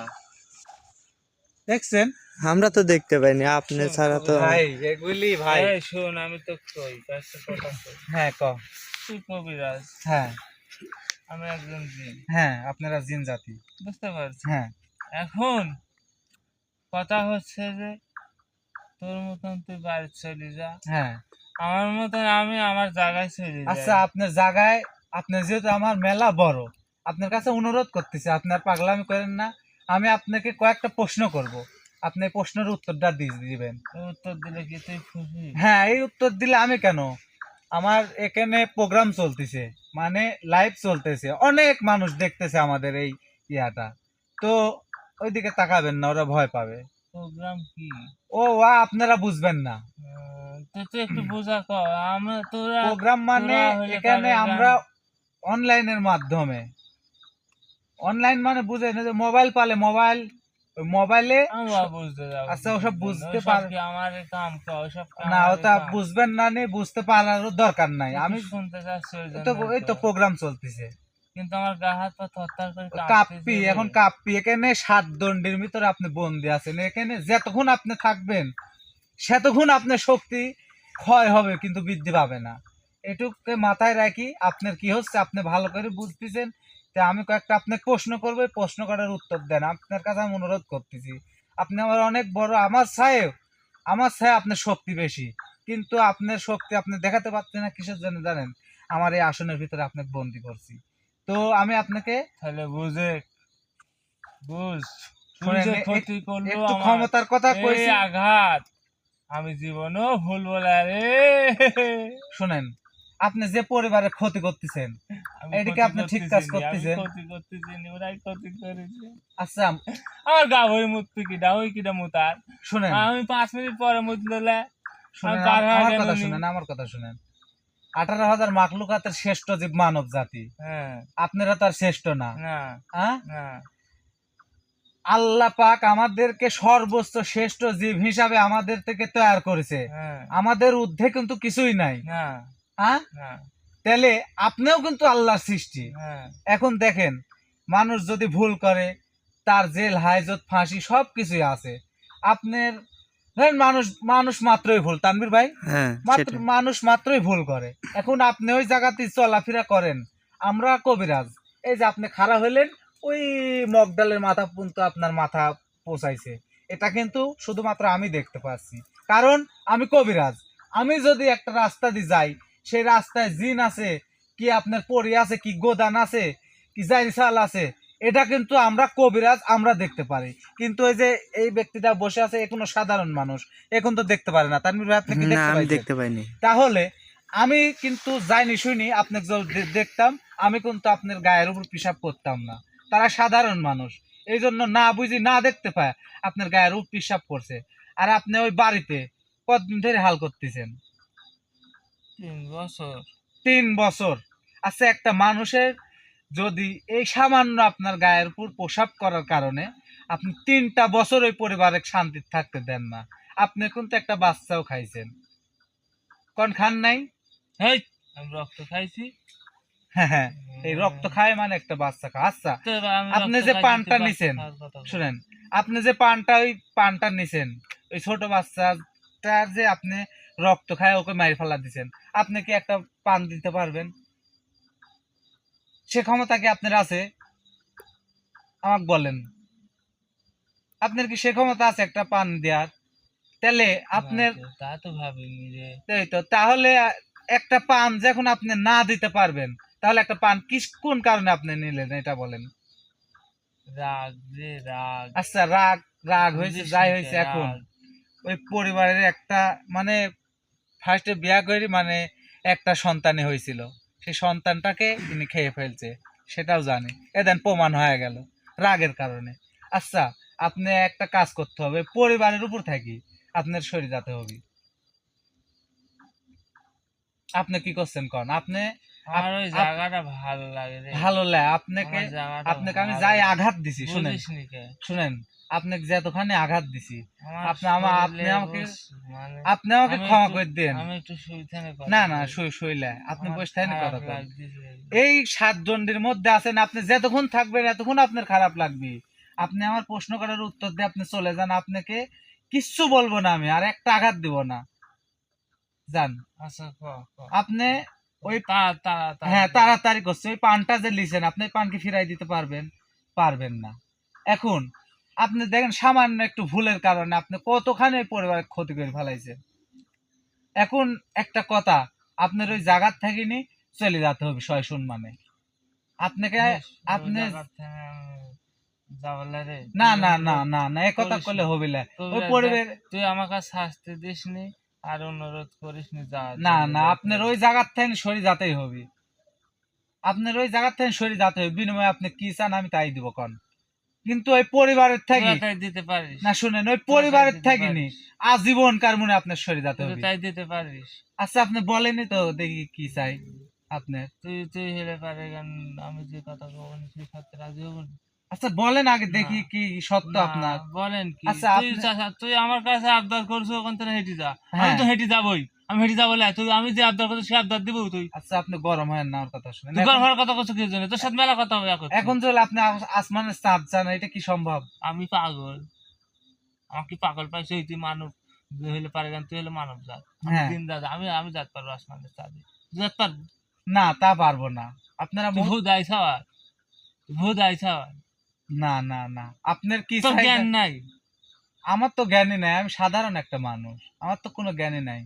দেখছেন? আমরা তো দেখতে পাইনি, আপনি শোন, ছাড়া তো। ভাই এগুলি ভাই। এই শোন, আমি তো কই একটা কথা কই। হ্যাঁ ক। তুই কবিরাজ, হ্যাঁ আমি একজন জিন, হ্যাঁ, আপনারা জিন জাতি। বুঝতে পারছি। হ্যাঁ এখন কথা হচ্ছে যে তোর মতন তুই বাড়ি চলে যা, হ্যাঁ। আমার মতন আমি আমার জায়গায় চলে আচ্ছা, যাই। আপনার জায়গায়, আপনার যেহেতু আমার মেলা বড়, আপনার কাছে অনুরোধ করতেছি, আপনার পাগলামি করেন না। আমি আপনাকে কয়েকটা প্রশ্ন করব, আপনি এই প্রশ্নের উত্তরটা দিবেন। উত্তর দিলে কি তুই খুশি? হ্যাঁ, এই উত্তর দিলে আমি কেন, আমার এখানে প্রোগ্রাম চলতেছে, মানে লাইভ চলতেছে, অনেক মানুষ দেখতেছে আমাদের এই ইয়াটা, তো ওইদিকে তাকাবেন না, ওরা ভয় পাবে। প্রোগ্রাম কি? আপনারা বুঝবেন না। তুই একটু বোঝা কর, আমরা তোরা প্রোগ্রাম মানে তোরা হলে এখানে পারে গান। আমরা অনলাইনের মাধ্যমে, অনলাইন মানে বুঝেন যে মোবাইল পালে মোবাইল, ওই মোবাইলে। আমরা বুঝতে যাবো। আচ্ছা, ওসব বুঝতে ওসব পার কি আমার কাম কা, ওসব কি না, আমাদের ওটা কাম? বুঝবেন না, নে বুঝতে পারারও দরকার নাই। তুই আমি কি শুনতে চাচ্ছি ওই তো জন্যই এই তো তো। প্রোগ্রাম চলতেছে, কিন্তু আমার গা হাত পা থরথর করে কাপ্পি, কাঁপতেছে রে। এখন কাপ্পি। এখানে 7 দণ্ডের ভিতরে আপনি বন্দি আছেন, এখানে যতক্ষণ আপনি থাকবেন সেতক্ষণ আপনার শক্তি ক্ষয় হবে, কিন্তু বৃদ্ধি পাবে না। এটুকু মাথায় রাখি। আপনার কি হচ্ছে আপনি ভালো করে বুঝতেছেন। তা আমি কয়েকটা আপনাকে প্রশ্ন করবো, এই প্রশ্ন করার উত্তর দেন। আপনার কাছে আমি অনুরোধ করতেছি, আপনি আমার অনেক বড়, আমার ছায় আপনার শক্তি বেশি, কিন্তু আপনার শক্তি আপনি দেখাতে পারছেন না। কিসের জন্য জানেন? আমার এই আসনের ভিতরে আপনাকে বন্দি করছি। তো আমি আপনাকে, তাহলে বুঝে বুঝ, তুই শোনেন, যে ক্ষতি করলো একটু আমার, ক্ষমতার কথা এই কইছি। আঘাত আমি জীবনও ভুলবো না রে। শোনেন, আপনি যে পরিবারের ক্ষতি করতেছেন, আমি এদিকে ক্ষতি আপনি ঠিক করতেছি কাজ নি, আমি করতেছেন। ক্ষতি করতেছি নি, ওরাই ক্ষতি করেছে। আচ্ছা আমার গা ভরে মুততে কিটা, ওই কিটা মুতার। শুনেন, আমি 5 মিনিট পরে মুতলে আমি শুনেন কার হয়ে আমার গেল কথা নি? শুনেন, আমার কথা শুনেন। 18,000 মাখলুকাতের শ্রেষ্ঠ জীব মানব জাতি, হ্যাঁ, আপনারা তার শ্রেষ্ঠ না। না হ্যাঁ, না, আল্লাহ পাক আমাদেরকে সর্বোচ্চ শ্রেষ্ঠ জীব হিসাবে আমাদের থেকে তৈরি করেছে, হ্যাঁ, আমাদের ঊর্ধ্বে কিন্তু কিছুই নাই। না হ্যাঁ, না, তাহলে আপনিও কিন্তু আল্লাহর সৃষ্টি। হ্যাঁ, এখন দেখেন, মানুষ যদি ভুল করে, তার জেল হাজত ফাঁসি সব কিছুই আছে। আপনার ধরেন, মানুষ মানুষ মাত্রই ভুল, তানভীর ভাই, হ্যাঁ মাত্র সেটাই। মানুষ মাত্রই ভুল করে। এখন আপনি ওই জায়গাতে চলাফেরা করেন, আমরা কবিরাজ, এই যে আপনি খাড়া হইলেন, ওই মগডালের মাথা পর্যন্ত আপনার মাথা পৌঁছাইছে, এটা কিন্তু শুধুমাত্র আমি দেখতে পাচ্ছি, কারণ আমি কবিরাজ। আমি যদি একটা রাস্তা দিয়ে যাই, সেই রাস্তায় জিন আছে কি, আপনার পরি আছে কি, গোদান আছে কি, জাইসাল আছে, এটা কিন্তু আমরা কবিরাজ আমরা দেখতে পারি। কিন্তু ওই যে এই ব্যক্তিটা বসে আছে, এ কোনো সাধারণ মানুষ, এখন তো দেখতে পারে না। তানভীর ভাই, আপনি কি না, দেখতে আমি পাইছেন? দেখতে পাইনি। তাহলে আমি কিন্তু যাইনি শুনি আপনাকে যদি দেখতাম, আমি কিন্তু আপনার গায়ের উপর পিশাব করতাম না। তারা সাধারণ মানুষ, এই জন্য না বুঝি না দেখতে পায় আপনার গায়ের উপর পিশাব করছে। আর আপনি ওই বাড়িতে কতদিন ধরে হাল করতেছেন? 3 বছর। 3 বছর? আচ্ছা, একটা মানুষের যদি এই সামান্য আপনার গায়ের উপর প্রসাব করার কারণে আপনি 3টা বছর ওই পরিবারে শান্তি থাকতে দেন না, আপনি কিন্তু একটা বাচ্চাও খাইছেন, কোন খান নাই? হেই, আমি রক্ত খাইছি। হ্যাঁ হ্যাঁ, এই রক্ত খায় মানে একটা বাচ্চা খা। আচ্ছা, তো আমি আপনি রক্ত যে খাইছি, পানটা তুই নিছেন, বাচ্চা খাওয়ার কথা বল। শুনেন, আপনি যে পানটা, ওই পানটা নিছেন, ওই ছোট বাচ্চাটার যে আপনি রক্ত খায় ওকে মারি ফেলা দিচ্ছেন, আপনি কি একটা পান দিতে পারবেন? সে ক্ষমতা কি আপনার আছে? আমাকে বলেন, আপনার কি সে ক্ষমতা আছে একটা পান দেওয়ার? তাহলে আপনার তা তো ভাবিনি রে। এই তো তাহলে একটা পান যখন আপনি না দিতে পারবেন, তাহলে একটা পান কোন কারণে আপনি নিলেন এটা বলেন? রাগ রে রাগ। আচ্ছা, রাগ রাগ হয়েছে, বুঝিস যাই নি হয়েছে, কে, এখন রাগ। ওই পরিবারের একটা মানে ফার্স্টে বিয়া করে মানে একটা সন্তানই হয়েছিল, সেই সন্তানটাকে তিনি খেয়ে ফেলছে, সেটাও জানি, এদেন প্রমাণ হয়ে গেল রাগের কারণে। আচ্ছা, আপনি একটা কাজ করতে হবে, পরিবারের উপর থাকি আপনার সরে যেতে হবে। আপনি কি করছেন কন? আপনি আমার ওই জায়গাটা ভালো লাগে রে। ভালো লাগে আপনাকে? আমার জায়গাটা আপনাকে আমি ভালো যাই লাগে। আঘাত দিছি, শুনেন বুঝিস নি কে? শুনেন, আপনাকে যতখানি আঘাত দিছি, আমার আপনি আপনি শরীরে আমাকে মানে আপনি আমাকে আমি ক্ষমা একটু করে দেন। আমি একটু শুইথানে কথা না না, কই। শইলে আপনি আমার বসে থাকেন, খারাপ কথা কন। লাগতেছে। এই 7 জনের মধ্যে আছেন, আপনি যতক্ষণ থাকবেন এতক্ষণ আপনার খারাপ লাগবে। আপনি আমার প্রশ্ন করার উত্তর দিয়ে আপনি চলে যান, আপনাকে কিচ্ছু বলবো না আমি, আর একটা আঘাত দিব না, যান। আচ্ছা ক ক। আপনি ওই তা তা তা হ্যাঁ তাড়াতাড়ি করছে, ওই পানটা যে লিছেন আপনি পান কি ফিরাই দিতে পারবেন? পারবেন না। এখন আপনি দেখেন সামান্য একটু ভুলের কারণে আপনি কতখানি এই পরিবারের ক্ষতি করে ফেলাইছেন। এখন একটা কথা, আপনার ওই জায়গার থাকিনি চলে যেতে হবে সয় সম্মানে। আপনাকে আপনি যাবলা রে। না না না না না, এ কথা করলে হবে না। ওই পরিবার তুই আমাকে শাস্তি দিস নি আর অনুরোধ করিস নি যা। না না, আপনার ওই জায়গার থেকে সরে যেতেই হবে। আপনার ওই জায়গার থেকে সরে যেতে হবে, বিনিময়ে আপনি কি চান আমি তাই দিব কন। কিন্তু ওই পরিবারের তুই থেকে তাই দিতে পারিস। না, শুনেন, ওই তুই তাই পরিবারের দিতে থেকে নি পারিস। আজীবন কার মনে আপনার সরে যেতে তুই হবে। তাই দিতে পারিস। আচ্ছা, আপনি বলেনি তো দেখি কি চাই আপনার। তুই তুই হেলে পারে গান আমি যে কথা কব সেই সাথে রাজি হব না। আচ্ছা বলেন আগে দেখি না। কি সত্য না, আপনার। বলেন কি? আচ্ছা তুই আপনি তুই আমার কাছে আবদার করছো ওখান থেকে হেঁটে যা। আমি হ্যাঁ তো হেঁটে যাবই। আমি হেঁটে যাবো না। তুই আমি যে আবদার করছি সে আবদার দিব তুই। আচ্ছা, আপনি গরম হয় না, আমার কথা শুনেন। তুই গর্ব হওয়ার কথা করছো কি জন্য? তোর সাথে মেলা কথা হবে এখন। এখন যদি আপনি আসমানের চাঁদ চান, এটা কি সম্ভব? আমি পাগল। আমাকে কি পাগল পাইছো? তুই মানব হইলে পারে গান, তুই হলে মানব জাত। আমি হ্যাঁ, দিন দাদা আমি আমি জাত পারবো আসমানের চাঁদে। তুই জাত পারবি? না তা পারবো না। আপনারা তুই ভূত আইছ আর তুই ভূত আইছ আর না না না, আপনার কি তোর চাই? জ্ঞান নাই। আমার তো জ্ঞানী নাই, আমি সাধারণ একটা মানুষ, আমার তো কোনো জ্ঞানী নাই।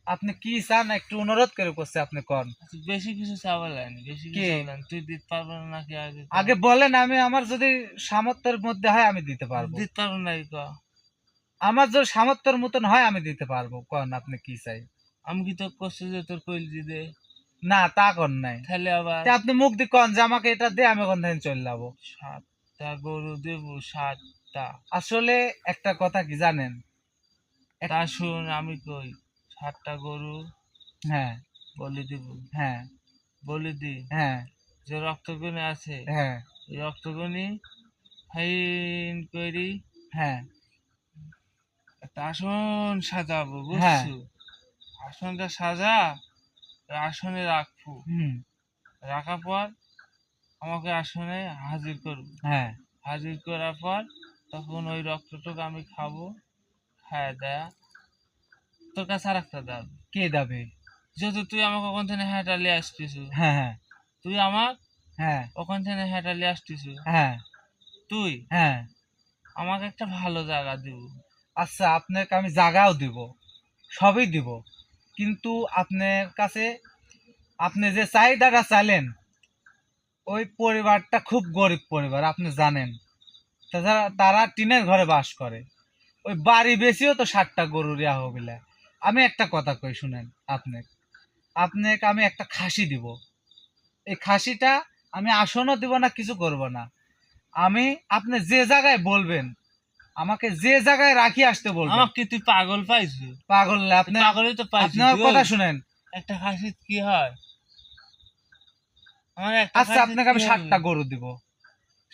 আপনি কি চান একটু অনুরোধ করে করছে, আপনি কন। বেশি কিছু চাওয়া লাগেনি, বেশি কি? কিছু চাওয়া লাগেনি। তুই দিতে পারবো না নাকি আগে ক? আগে বলেন, আমি আমার যদি সামর্থ্যের মধ্যে হয় আমি দিতে পারবো। দিতে পারবো নাকি ক? আমার যদি সামর্থ্যের মতন হয় আমি দিতে পারবো, কন আপনি কি চাই? আমি কি তো করছি যে তোর কইলি দে? না তা কন নাই। তাহলে আবার তা আপনি মুখ দিয়ে কন যে আমাকে এটা দে, আমি ওখান থেকে চলে যাবো। 7টা গরু দেব 7টা। আসলে একটা কথা কি জানেন? তা শুন আমি কই 7টা গরু হ্যাঁ বলি দিব। হ্যাঁ বলি দি হ্যাঁ যে রক্তগুনি আছে হ্যাঁ এই রক্তগুনি ফাইন করি হ্যাঁ একটা আসন সাজাবো, হ্যাঁ বুঝছো? আসনটা সাজা ওই আসনে রাখবো। হুম রাখার পর আমাকে আসনে হাজির করবো। হ্যাঁ হাজির করার পর তখন ওই রক্তটুকু আমি খাবো। খায় দেয়া তোর কাছে আর একটা দাবি। কে দাবে? যেহেতু তুই আমাকে ওখান থেকে হেঁটালি আসতিস, হ্যাঁ হ্যাঁ তুই আমার হ্যাঁ ওখান থেকে হেঁটালি আসতিস, হ্যাঁ তুই হ্যাঁ আমাকে একটা ভালো জায়গা দিব। আচ্ছা, আপনাকে আমি জায়গাও দিব, সবই দিব, কিন্তু আপনার কাছে আপনি যে চাহিদাটা চাইলেন, ওই পরিবারটা খুব গরিব পরিবার, আপনি জানেন। তাছাড়া তারা টিনের ঘরে বাস করে, ওই বাড়ি বেশিও তো 7টা গরুর ইয়া হবিলা। আমি একটা কথা কই শুনেন, আপনাকে আমি একটা খাসি দিব। এই খাসিটা আমি আসনও দিব না, কিছু করব না। আমি আপনি যে জায়গায় বলবেন, আমাকে যে জায়গায় রাখি আসতে বলবেন। আমাকে কি তুই পাগল পাইছো? পাগল না আপনি, পাগলই তো পাইছি। আপনি আমার তুই কথা শুনেন। একটা খাসির কি হয়? আমার একটা আচ্ছা, খাসির আপনাকে কি আমি হবে? 7টা গরু দিব,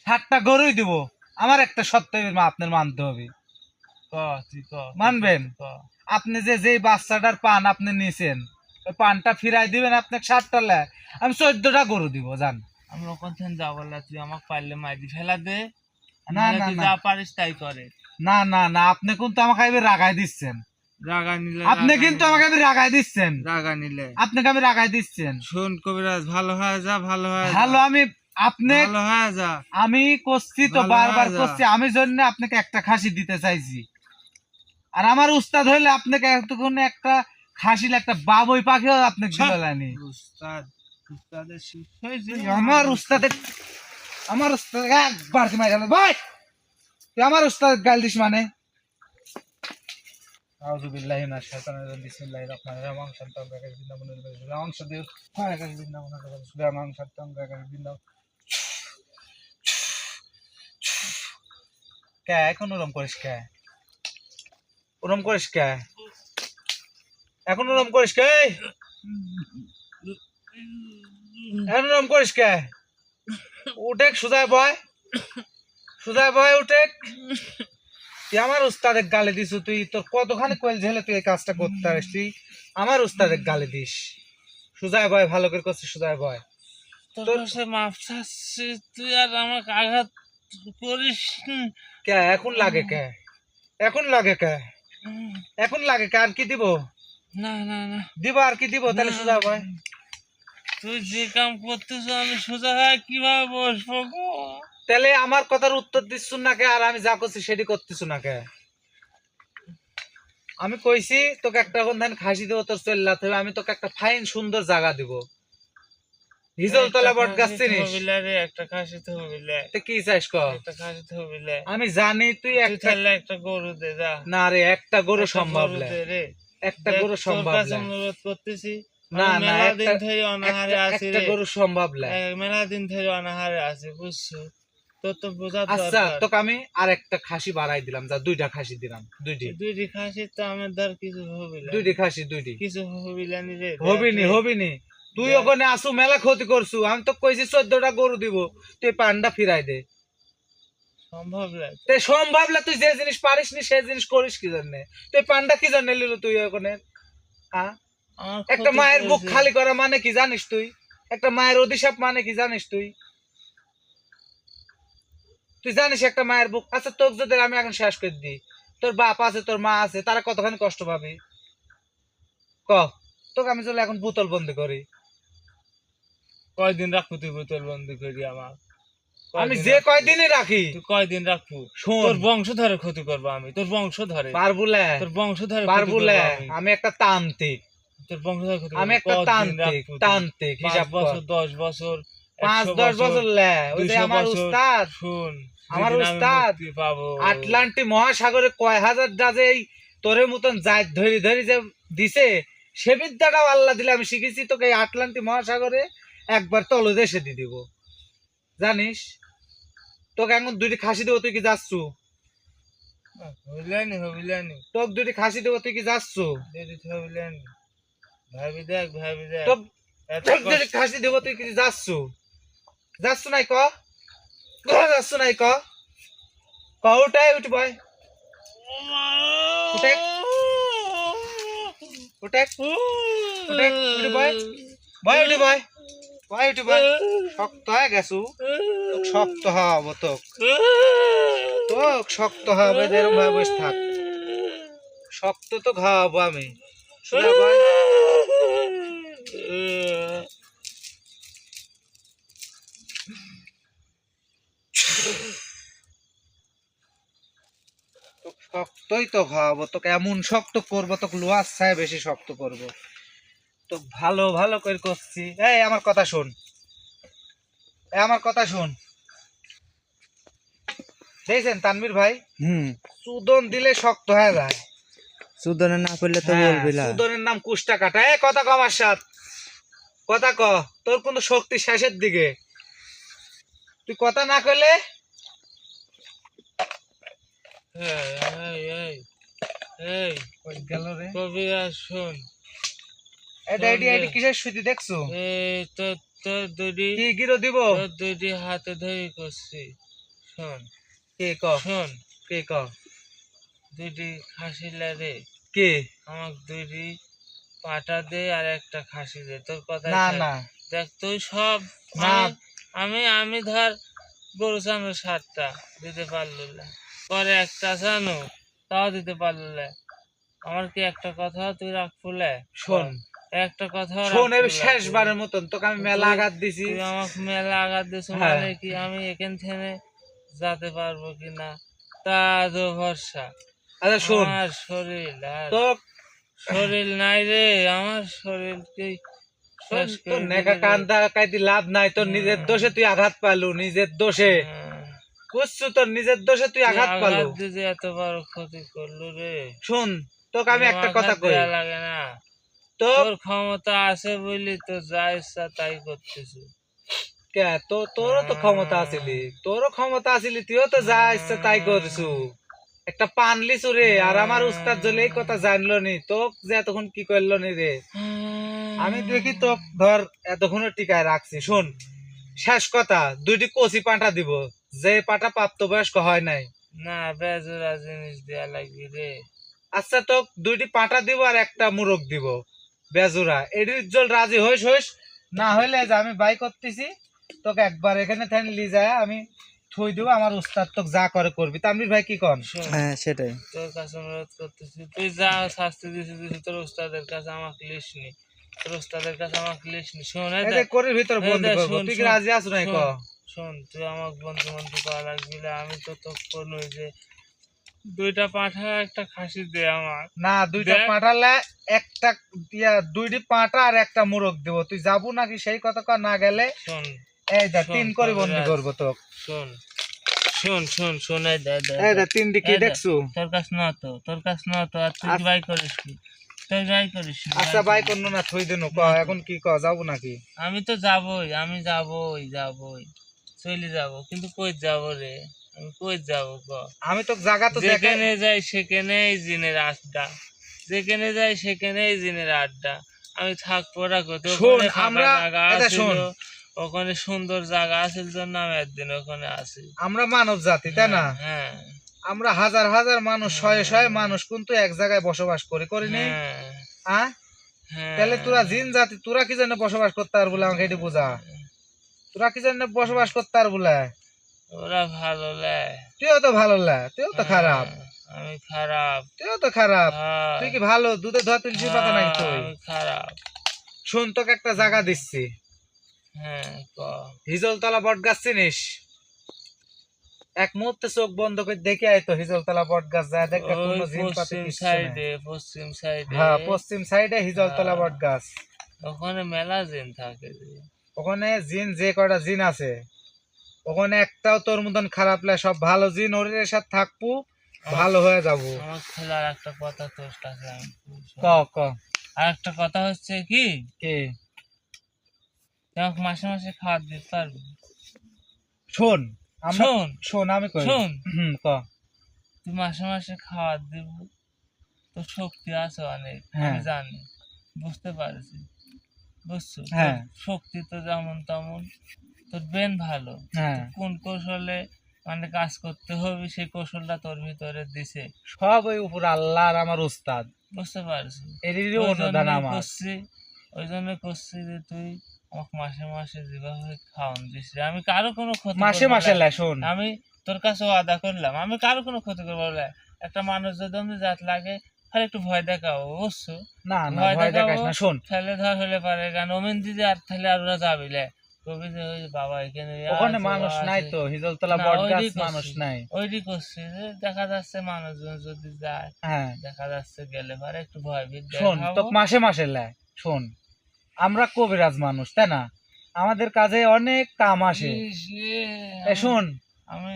7টা গরুই দিব। আমার একটা সত্য আপনার মানতে হবে। ক তুই ক মানবেন? ক। আপনি যে যেই বাচ্চাটার পান আপনি নিছেন, ওই পানটা ফিরাই দিবেন, আপনাকে 7টা আমি 14টা গরু দিব, জান। আমি ওখান থেকে যাবো না, তুই আমাকে পারলে মাইরি ফেলা দে। না নাহলে না তুই না যা পারিস তাই করে। না না না, আপনি কিন্তু আমাকে এবার রাগাই দিচ্ছেন। রাগা নিলে আপনি কিন্তু আমাকে এবার রাগাই দিচ্ছেন। রাগা নিলে আপনাকে আমি রাগাই দিচ্ছেন। শোন কবিরাজ, ভালো হয়ে যা, ভালো হয়ে যা, ভালো আমি আপনি ভালো হয়ে যা। আমি করছি তো, ভালো বারবার হয়ে যা। করছি, আমি জন্য আপনাকে একটা খাসি দিতে চাইছি। আর আমার উস্তাদ হইলে আপনাকে এতক্ষণ একটা খাসি একটা বাবুই পাখিও আপনাকে ছ্যাঃ। দিলানি। উস্তাদ, উস্তাদের শিক্ষা হয়েছে। আমার উস্তাদের একবার কি মাইরা ভাই, তুই আমার উস্তাদ গাল দিস মানে? আউযু বিল্লাহি মিনাশ শাইতানির রাজিম, বিসমিল্লাহির রহমানির রহিম, ওম শান্তাং গায়কা বিন্দাবনের বেজুরা ওম শান্তির গায়কা বিন্দাবনের বেজুরা ওম শান্তাং গায়কা বিন্দাব। কে এখন ওরম করিস কে? ওরম করিস কে? এখন ওরম করিস কে? এখন ওরম করিস কে? উঠে সুজায় বয়, সুজায় বয় উঠে। তুই আমার উস্তাদের গালি দিস, তুই তোর কতখানি কোয়েল ঝেলে তুই এই কাজটা করতে পারিস? তুই আমার উস্তাদের গালি দিস। সুজায় বয়, ভালো করে করছিস, সুজায় বয়। তোর কাছে মাফ চাচ্ছি, তুই আর আমাকে আঘাত করিস না। কে এখন লাগে কে? এখন লাগে কে? এখন লাগে কে? আর কি দিব? না না না, দিব আর কি দিব? তাহলে সুজায় বয়। তুই যে কাম করতেছ আমি সোজা হয়ে কিভাবে বসবো গো? তাহলে আমার কথার উত্তর দিচ্ছ না কে? আর আমি যা করছি সেটি করতেছ না কে? আমি কইছি তোকে একটা কোন খাসি দেবো, তোর চল্লাতে হবে। আমি তোকে একটা ফাইন সুন্দর জায়গা দিব। হিজলতলা বট গাছ চিনিস? একটা খাসি তো হবিলে, তে কি চাইস ক? একটা খাসি তো হবিলে। আমি জানি তুই তুই একটা, তাহলে একটা গরু দে যা। না রে একটা গরু একটা সম্ভব গরু না, দে রে। একটা দেখ, গরু তোর সম্ভব কাছে না। অনুরোধ করতেছি, না আমি না, মেলা দিন একটা ধরে অনাহারে আছি একটা রে। গরু সম্ভব না। মেলা দিন ধরে অনাহারে আছি, বুঝছো? তোর তো বোঝার আচ্ছা, দরকার। তোকে আমি আর একটা খাসি বাড়াই দিলাম, যা দুইটা খাসি দিলাম, দুইটি দুইটি খাসি তো আমার ধর কিছু হবিলে, দুইটি খাসি, দুইটি কিছু হবিলানি রে। হবিনি, হবিনি। তুই দেখ। ওখানে আসু, মেলা ক্ষতি করছু। আমি তো কইছি 14টা গরু দিব, তুই পান্ডা ফিরাই দে। সম্ভব লাগে। তে সম্ভব না, তুই যে জিনিস পারিস নি সেই জিনিস করিস কি জন্য? তুই পান্ডা কি জন্য নিল তুই ওখানে? হ্যাঁ, আমার একটা ক্ষতি মায়ের বুক করেছে। খালি করা মানে কি জানিস তুই? একটা মায়ের অভিশাপ মানে কি জানিস তুই? তুই জানিস একটা মায়ের বুক? আচ্ছা, তোর যদি আমি এখন শেষ করে দিই, তোর বাপ আছে, তোর মা আছে, তারা কতখানি কষ্ট পাবে ক? তোকে আমি চলে এখন বোতল বন্দি করি, কয়দিন রাখবো তুই বোতল বন্দি করি আমার? আমি কয়দিন যে রাখবো? কয়দিনই রাখি, তুই কয়দিন রাখবো? শোন, তোর বংশ ধরে ক্ষতি করবো আমি, তোর বংশ ধরে, পারবুলে তোর বংশ ধরে ক্ষতি পারবুলে করবো আমি। আমি একটা তান্ত্রিক, তোর বংশ ধরে ক্ষতি আমি করবো। একটা কতদিন তান্ত্রিক, রাখবো তুই? তান্ত্রিক 5 হিসাব কর। বছর, 10 বছর, 5-10 বছর লে, ওই যে 200 আমার বছর। উস্তাদ, শুন, আমার যেদিন আমি উস্তাদ মুক্তি পাবো। আটলান্টিক মহাসাগরে কয় হাজার ডাজে এই তোরে মতন জাত ধরি ধরি যে দিছে, সে বিদ্যাটাও আল্লাহ দিলে আমি শিখেছি। তোকে এই আটলান্টিক মহাসাগরে একবার তলদেশে দিয়ে দিব, জানিস? তোকে এখন দুইটি খাসি দেবো, তুই কি যাচ্ছু? হবিলানি, হবিলানি, তোকে দুইটি খাসি দেবো, তুই কি যাচ্ছু? দেরি তো হবিলানি। ভাবি দেখ, ভাবি দেখ। তোকে এত দুইটি কষ্ট- খাসি দেবো, তুই কি যাচ্ছু? যাচ্ছু নাই ক? যাচ্ছু নাই ক? ক উঠাই উঠি বয়, উঠে উঠে উঠে উঠি বয়, বয় উঠি বয়, বয় উঠি বয়। শক্ত হয়ে গেছু, তোক শক্ত হবো, তোক শক্ত হবে, যেরকম ভাবে বসে থাক, শক্ত তো খাওয়াবো আমি। সোজা বয়। তোকে শক্তই তো খাওয়াবো, তোকে এমন শক্ত করবো, তোকে লোহার ছায় বেশি শক্ত করবো। তো ভালো ভালো করে করছি। এই আমার কথা শোন, এই আমার কথা শোন। দেখছেন তানভীর ভাই, চুদন দিলে শক্ত হয়ে যায়। সুদনে না করলে তো হ্যাঁ, বলবি না। চুদনের নাম কুষ্টা কাটা। এ কথা ক আমার সাথ, কথা ক। তোর কিন্তু শক্তি শেষের দিকে, তুই কথা না কইলে। এই, এই, এই, গেল রে। কবিরাজ শোন। এটি কিসের সুতি দেখছো? এই তোর তোর দুটি, কি গিরো দিব? তোর দুটি হাতে ধরে করছি। শোন, কে ক? শোন, কে ক? দুটি খাসি রে, কে? আমাকে দুটি পাটা দে আর একটা খাসি দে। তোর কথা না না দেখ, তুই সব না। আমি আমি ধর গরু চানোর 7টা দিতে পারলো না। পরে একটা জানো তাও দিতে পারলে আমার কি একটা কথা তুই রাখ ফুলে শোন একটা কথা শোন এর শেষবারের মতন তোকে আমি মেলা আঘাত দিছি। তুই আমাকে মেলা আঘাত দিছো হ্যাঁ। মানে কি আমি এখান থেকে যেতে পারবো কিনা তা তো ভরসা। আচ্ছা শোন আমার শরীর আর তো শরীর নাই রে, আমার শরীর তুই শেষ তোর করে নেকা দিলি রে। কান্দা কাইতি লাভ নাই, তোর নিজের দোষে তুই আঘাত পালু, নিজের দোষে হ্যাঁ, বুঝছো, তোর নিজের দোষে তুই তুই আঘাত পালু। আঘাত দিয়ে এত বড় ক্ষতি করলু রে। শোন তোকে আমি একটা আঘাত কথা কই, দেয়া লাগে না, তো তোর ক্ষমতা আছে বলি তো যা ইচ্ছা তাই করতেছিস। কে তো তোরও তো ক্ষমতা আছিলি, তোরও ক্ষমতা আছিলি, তুইও তো যা ইচ্ছা তাই করছু। একটা পান লিচু রে, আর আমার উস্তাদ জলে এই কথা জানলো নি, তোক যে এতক্ষণ কি করলো নি রে। আমি দেখি তোক ধর এতক্ষণও টিকায় রাখছি। শোন শেষ কথা, দুইটি কচি পাঁঠা দিব, যে পাঁঠা প্রাপ্তবয়স্ক হয় নাই। না বেজোড়া জিনিস দেয়া লাগবে রে। আচ্ছা তোক দুইটি পাঁঠা দিব আর একটা মুরগ দিব বেজুরা, এটির জল রাজি হইস হইস, না হইলে যে আমি বাই করতেছি, তোকে একবার এখানে থেকে নিয়ে যায় আমি থই দিব, আমার উস্তাদ তোকে যা করে করবি। তানভীর ভাই কি কন? শোন, হ্যাঁ সেটাই। তোর কাছে অনুরোধ করতেছি, তুই যা শাস্তি দিছিস তোর উস্তাদের কাছে আমাকে লিস নি, তোর উস্তাদের কাছে আমাকে লিস নি। শোন এই এই দেখ, যে করির ভিতর এই বন্দি দেখ, করবো, শোন, তুই কি শোন, রাজি আছো নাই ক? শোন, শোন, তুই আমাকে বন্ধু বন্ধু করা লাগবি না, আমি তো তোকে কোনোই যে দুইটা পাঁঠা একটা খাসি দে আমার। না দুইটা দেখ। পাঁঠালে একটা দুইটি পাঁঠা আর একটা মুরগ দিব, তুই যাবো নাকি সেই কথা কর, না গেলে শোন, এই দেখ শোন, তিন করে বন্দি কবিরাজ। করবো তোকে। শোন, শোন, শোন, শোন, এই দেখ, দেখ, এই দেখ। দেখ তিনটি কি এই দেখ, দেখছু? তোর কাছে না তো, তোর কাছে না তো, আর তুই কি বাই করিস কি? তুই বাই করিস কি? আচ্ছা বাই করলো না থই দেন ক, এখন কি ক যাবো নাকি? আমি তো যাবই, আমি যাবই চলে যাব, কিন্তু কই যাব রে, আমি কই যাব ক? আমি তো জায়গা তো দেখে যেখানে যাই সেখানেই জিনের আড্ডা, যেখানে যাই সেখানেই জিনের আড্ডা। আমি থাকবো না কোথাও, শোন, ওখানে ফাঁকা আমরা জায়গা এটা আছিল, শোন, ওখানে সুন্দর জায়গা আছিল জন্য আমি একদিন ওখানে আছি। আমরা মানব জাতি তাই না? হ্যাঁ, আমরা হাজার হাজার মানুষ, শয়ে শয়ে মানুষ কিন্তু এক জায়গায় বসবাস করি নেই। হ্যাঁ, হ্যাঁ হ্যাঁ। তাহলে তোরা জিন জাতি, তোরা কি জন্য বসবাস করতে আর বলে আমাকে এটি বোঝা, তোরা কি জন্য বসবাস করতে আর বলে? ওরা ভালো লাই, তুইও তো ভালো লা, তুইও তো খারাপ, আমি খারাপ। তুইও তো খারাপ। হ্যাঁ, তুই কি ভালো, দুধে ধোয়া তুলসী পাতা নাই তুই? আমি খারাপ। শোন তোকে একটা জায়গা দিচ্ছি, হ্যাঁ ক। হিজলতলা বট গাছ চিনিস? এক মুহূর্তে চোখ বন্ধ করে দেখে আয় তো হিজলতলা বট গাছ, যায় দেখ ওই কোনো জিন পাতি পশ্চিম কিচ্ছু নাই। সাইডে, পশ্চিম সাইডে। হ্যাঁ পশ্চিম সাইডে হিজলতলা বট গাছ, ওখানে মেলা জিন থাকে রে। ওখানে জিন যে কয়টা জিন আছে ওখানে একটাও তোর মতন খারাপ লাগে, সব ভালো জিন ওর সাথে থাকবো, ভালো হয়ে যাবো। আমার খেলার একটা কথা তোর কাছে আমি ক ক আর একটা কথা হচ্ছে কি, কে? তুই আমাকে মাসে মাসে খাবার দিতে পারবি? শোন আমরা, শোন, শোন আমি কই, শোন, ক। তুই মাসে মাসে খাবার দিব, তোর শক্তি আছে অনেক, হ্যাঁ। আমি জানি, বুঝতে পারছি, বুঝছো? তোর হ্যাঁ। শক্তি তো যেমন তেমন, তোর ব্রেন ভালো, হ্যাঁ কোন কৌশলে মানে কাজ করতে হবে সেই কৌশলটা তোর ভিতরে দিছে, সব ওই উপর আল্লাহ আর আমার উস্তাদ, বুঝতে পারছি। এরই ওই অনুদান জন্যই আমার। করছি, ওই জন্য করছি যে তুই আমাকে মাসে মাসে যেভাবে খাওয়ান দিস রে, আমি কারো কোনো ক্ষতি মাসে করবো মাসে না। লাই শোন, আমি তোর কাছে ওয়াদা করলাম আমি কারো কোনো ক্ষতি করবো না। একটা মানুষ যদি আমি জাত লাগে খালি একটু ভয় দেখাবো, বুঝছো? না না ভয় ভয় দেখাস দেখাবো, না। শোন ফেলে ধর হলে পারে গান ওমেন দিদি আর তাহলে আর ওরা যাবি লে, কবি যে ওই যে বাবা এখানে ওখানে আছে, ও মানুষ নাই আছে। তো, হিজলতলা না, বট গাছ ওইটাই মানুষ করছি, নাই। ওইটাই করছি যে দেখা যাচ্ছে মানুষজন যদি যায়, হ্যাঁ দেখা যাচ্ছে গেলে পারে একটু ভয় ভীত শোন দেখাবো। তো মাসে মাসে লাই। শোন আমরা কবিরাজ মানুষ তাই না, আমাদের কাজে অনেক কাম আসে। ইস রে, এ শোন আমি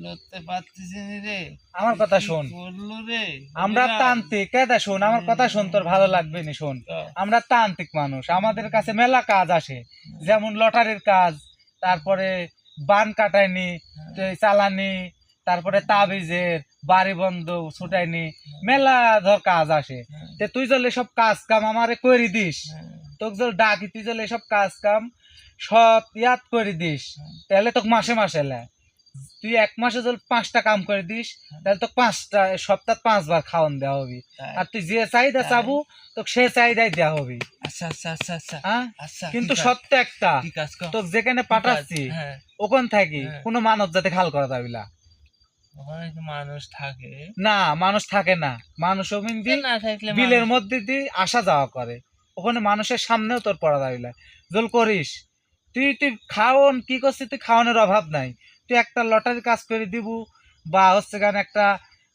লড়তে পারতেছি না রে, আমার কথা কি শোন, করলো রে আমরা কবিরাজ? তান্ত্রিক, কেদা শোন আমার কথা শোন, তোর ভালো লাগবে না। শোন তো, আমরা তান্ত্রিক মানুষ, আমাদের কাছে মেলা কাজ আসে, যেমন লটারির কাজ, তারপরে বান কাটায়নি, চালানি, তারপরে তাবিজের বাড়ি বন্ধ ছুটাইনি, মেলা ধর কাজ আসে। হ্যাঁ, তে তুই যদি সব কাজ কাম আমারে করে দিস, হ্যাঁ, তোকে যদি ডাকি তুই যদি সব কাজ কাম সব ইয়াদ করে দিস, তাহলে তোকে মাসে মাসে লেয়। তুই এক মাসে যদি 5টা কাম করে দিস তাহলে তোকে 5টা সপ্তাহ 5বার খাওয়ান দেওয়া হবে, তাই। আর তুই যে চাহিদা চাবু তোকে সে চাহিদাই দেওয়া হবে। আচ্ছা আচ্ছা আচ্ছা আচ্ছা হ্যাঁ আচ্ছা, কিন্তু কি কাজ? সত্য একটা, কি কাজ কর? তোকে যেখানে কি কাজ? পাঠাচ্ছি হ্যাঁ, ওখান থাকি হ্যাঁ। কোনো মানব যাতে খাল করা যাবে না। ওখানে কি মানুষ থাকে? না, মানুষ থাকে না। মানুষ না থাকলে বিলের মধ্যে দিয়ে আসা যাওয়া করে। ওখানে মানুষের সামনেও তোর পড়া যাবে জল করিস। তুই খাওন কি করছিস, তুই খাওয়ানোর অভাব নাই। তুই একটা লটারি কাজ করে দিব, বা হচ্ছে গান একটা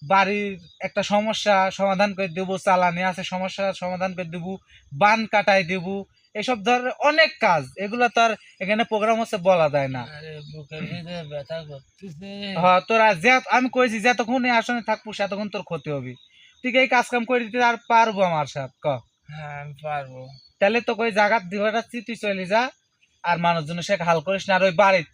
বাড়ির একটা সমস্যা সমাধান করে দেবো, চালানি আছে সমস্যা সমাধান করে দেবো, বান কাটাই দেবো, এসব ধরনের অনেক কাজ। এগুলো তো আর এখানে প্রোগ্রাম হচ্ছে বলা যায় না। আরে বুকের ভিতরে ব্যথা করতেছে। হ্যাঁ, তোরা যে আমি কইছি যতক্ষণ এই আসনে থাকবো সেতক্ষণ তোর ক্ষতি হবে। তুই কি এই কাজ কাম করে দিতে আর পারবো আমার সাথে ক? হ্যাঁ আমি পারবো। তাহলে তো কই জায়গা দিবা যাচ্ছি, তুই চলে যা। আর মানুষজনের সে হাল করিস না। আর ওই বাড়ির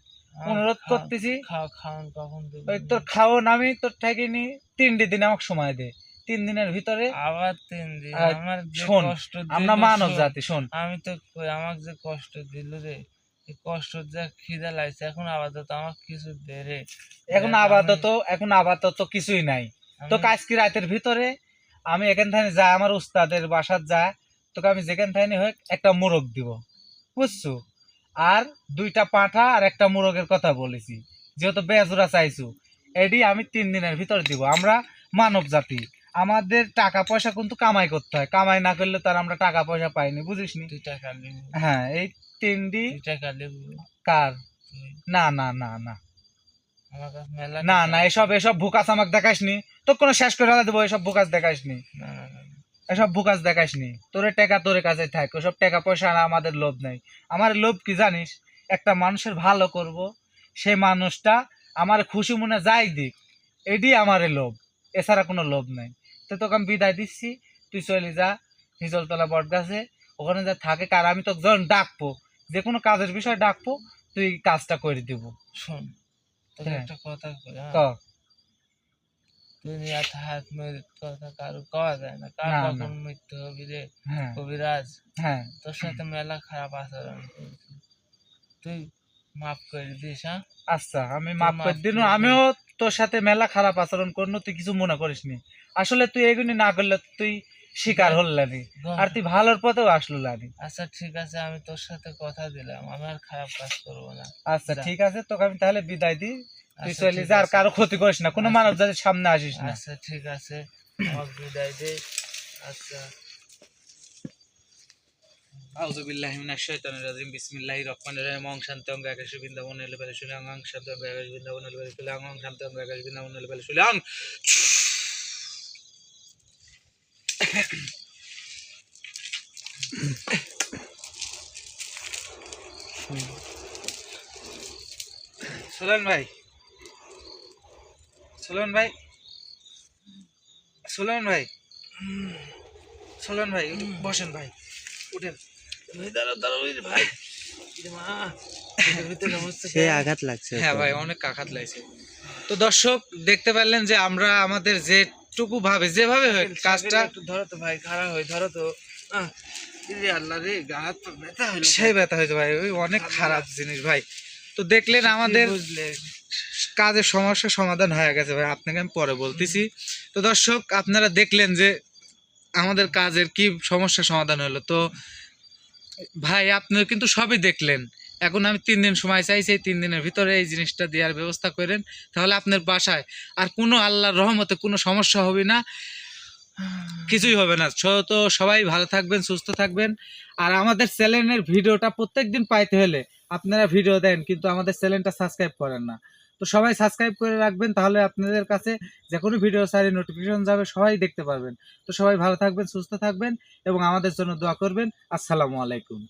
অনুরোধ করতেছি, খাওয়ান কখন দেবো? ওই তোর খাওন আমি তোর ঠেকিনি 3 দিন আমাকে সময় দে। 3 দিনের ভিতরে আবার 3 দিন? আহ, আমার যে শোন, কষ্ট আমরা দিল, মানব শোন, জাতি, শোন। আমি তো আমাকে যে কষ্ট দিল রে, এই কষ্ট যা খিদা লাগছে, এখন আপাতত আমাকে কিছু দে রে। এখন দেখ, আপাতত কিছুই নাই। তো আমি কাজ কি রাতের ভিতরে আমি এখান থেকে যা আমার উস্তাদের বাসার যা, তোকে আমি যেখান থেকে হোক একটা মোরগ দিব, বুঝছো? আর 2টা পাঁঠা আর একটা মোরগের কথা বলেছি, যেহেতু বেজোড়া চাইছু। এডি আমি 3 দিনের ভিতর দিব। আমরা মানব জাতি, আমাদের টাকা পয়সা কিন্তু কামাই করতে হয়। কামাই না করলে তার আমরা টাকা পয়সা পাইনি, বুঝিস নি? 2 টাকা নেব। হ্যাঁ, এই 3ডি 2 টাকা নেব। কার? তুই না না না না আমার কাছে মেলা না টাকা না, আছে। এসব ভুকাস আমাকে দেখাসনি। তোর কোনো শেষ করে দেবো, এসব ভুকাস দেখাসনি। না না না না। এসব ভুকাস দেখাসনি। তোরে টাকা তোর কাছে থাক, ওসব টাকা পয়সা না, আমাদের লোভ নাই। আমার লোভ কি জানিস? একটা মানুষের ভালো করব, সেই মানুষটা আমার খুশি মনে যাই দিক, এডি আমার লোভ। এছাড়া কোনো লোভ নাই। তো তোকে আমি বিদায় দিচ্ছি, তুই চলে যা হিজলতলা বট গাছে, ওখানে যা থাকে। কার আমি তোকে যখন ডাকবো, যে কোনো কাজের বিষয় ডাকবো, তুই কাজটা করে দিব। শোন, তোকে হ্যাঁ, একটা কথা কই, ক। হ্যাঁ? দুনিয়াতে হাত মৃত্যু কথা কারো কওয়া যায় না, কার না, না। কখন মৃত্যু হবে রে। হ্যাঁ কবিরাজ, হ্যাঁ, তোর সাথে মেলা খারাপ আচরণ করেছি, তুই মাফ করে দিস, হ্যাঁ? আচ্ছা, আমি তুই মাফ মাফ করে দিন। করে আমিও দিস। তোর সাথে মেলা খারাপ আচরণ করলো, তুই কিছু মনে করিস নি। আসলে তুই এগুলি না করলে তুই শিকার হল্লানি, আর তুই ভালোর পথেও আসলো লানি। আচ্ছা ঠিক আছে, আমি তোর সাথে কথা দিলাম, আমি আর খারাপ কাজ করবো না। আচ্ছা যা। ঠিক আছে, তোকে আমি তাহলে বিদায় দিই। তুই আচ্ছা চলে ঠিক যা, আর আছে। কারো ক্ষতি করিস না, কোনো আচ্ছা। মানব জাতির সামনে আসিস না। আচ্ছা ঠিক আছে, আমাকে বিদায় দে। আচ্ছা। আউযু বিল্লাহি মিনাশ শাইতানির রাজিম। বিসমিল্লাহির রহমানির রহিম। ওং শান্তি ওং আকাশ বৃন্দাবন এলে বেলে শুলে ওং শান্তি ওং আকাশ বৃন্দাবন এলে বেলে শুলে ওং শান্তি ওং আকাশ বৃন্দাবন এলে বেলে শুলে সুলেন ভাই, সুলেন ভাই, সুলেন ভাই, সুলেন ভাই, বসেন ভাই, উঠেন। ভাই, এ মা, পেটের ভিতরে হচ্ছে সে আঘাত লাগছে হ্যাঁ তো। ভাই, অনেক আঘাত লাগছে। তো দর্শক দেখতে পারলেন যে আমরা আমাদের যেটুকু ভাবে যেভাবে হোক কাজটা, একটু ধরো তো ভাই, খারাপ হয়ে ধরো তো। আহ, এই যে আল্লাহ রে, গা হাত পা ব্যথা হইলো। সেই ব্যথা হয়েছে ভাই, ওই অনেক খারাপ জিনিস ভাই। তো দেখলেন আমাদের বুঝলে, কাজের সমস্যা সমাধান হয়ে গেছে ভাই, আপনাকে আমি পরে বলতেছি। তো দর্শক আপনারা দেখলেন যে আমাদের কাজের কি সমস্যা সমাধান হলো। তো ভাই আপনারা কিন্তু সবই দেখলেন। এখন আমি 3 দিন সময় চাইছি, এই 3 দিনের ভিতরে এই জিনিসটা দেওয়ার ব্যবস্থা করেন, তাহলে আপনার বাসায় আর কোনো আল্লাহর রহমতে কোনো সমস্যা হবে না, কিছুই হবে না। তো সবাই ভালো থাকবেন, সুস্থ থাকবেন। আর আমাদের চ্যানেলের ভিডিওটা প্রত্যেকদিন পাইতে হলে আপনারা ভিডিও দেন, কিন্তু আমাদের চ্যানেলটা সাবস্ক্রাইব করেন না। তো সবাই সাবস্ক্রাইব করে রাখবেন, তাহলে আপনাদের কাছে যে কোনো ভিডিও সারি নোটিফিকেশন যাবে, সবাই দেখতে পারবেন। তো সবাই ভালো থাকবেন, সুস্থ থাকবেন এবং আমাদের জন্য দোয়া করবেন। আসসালামু আলাইকুম।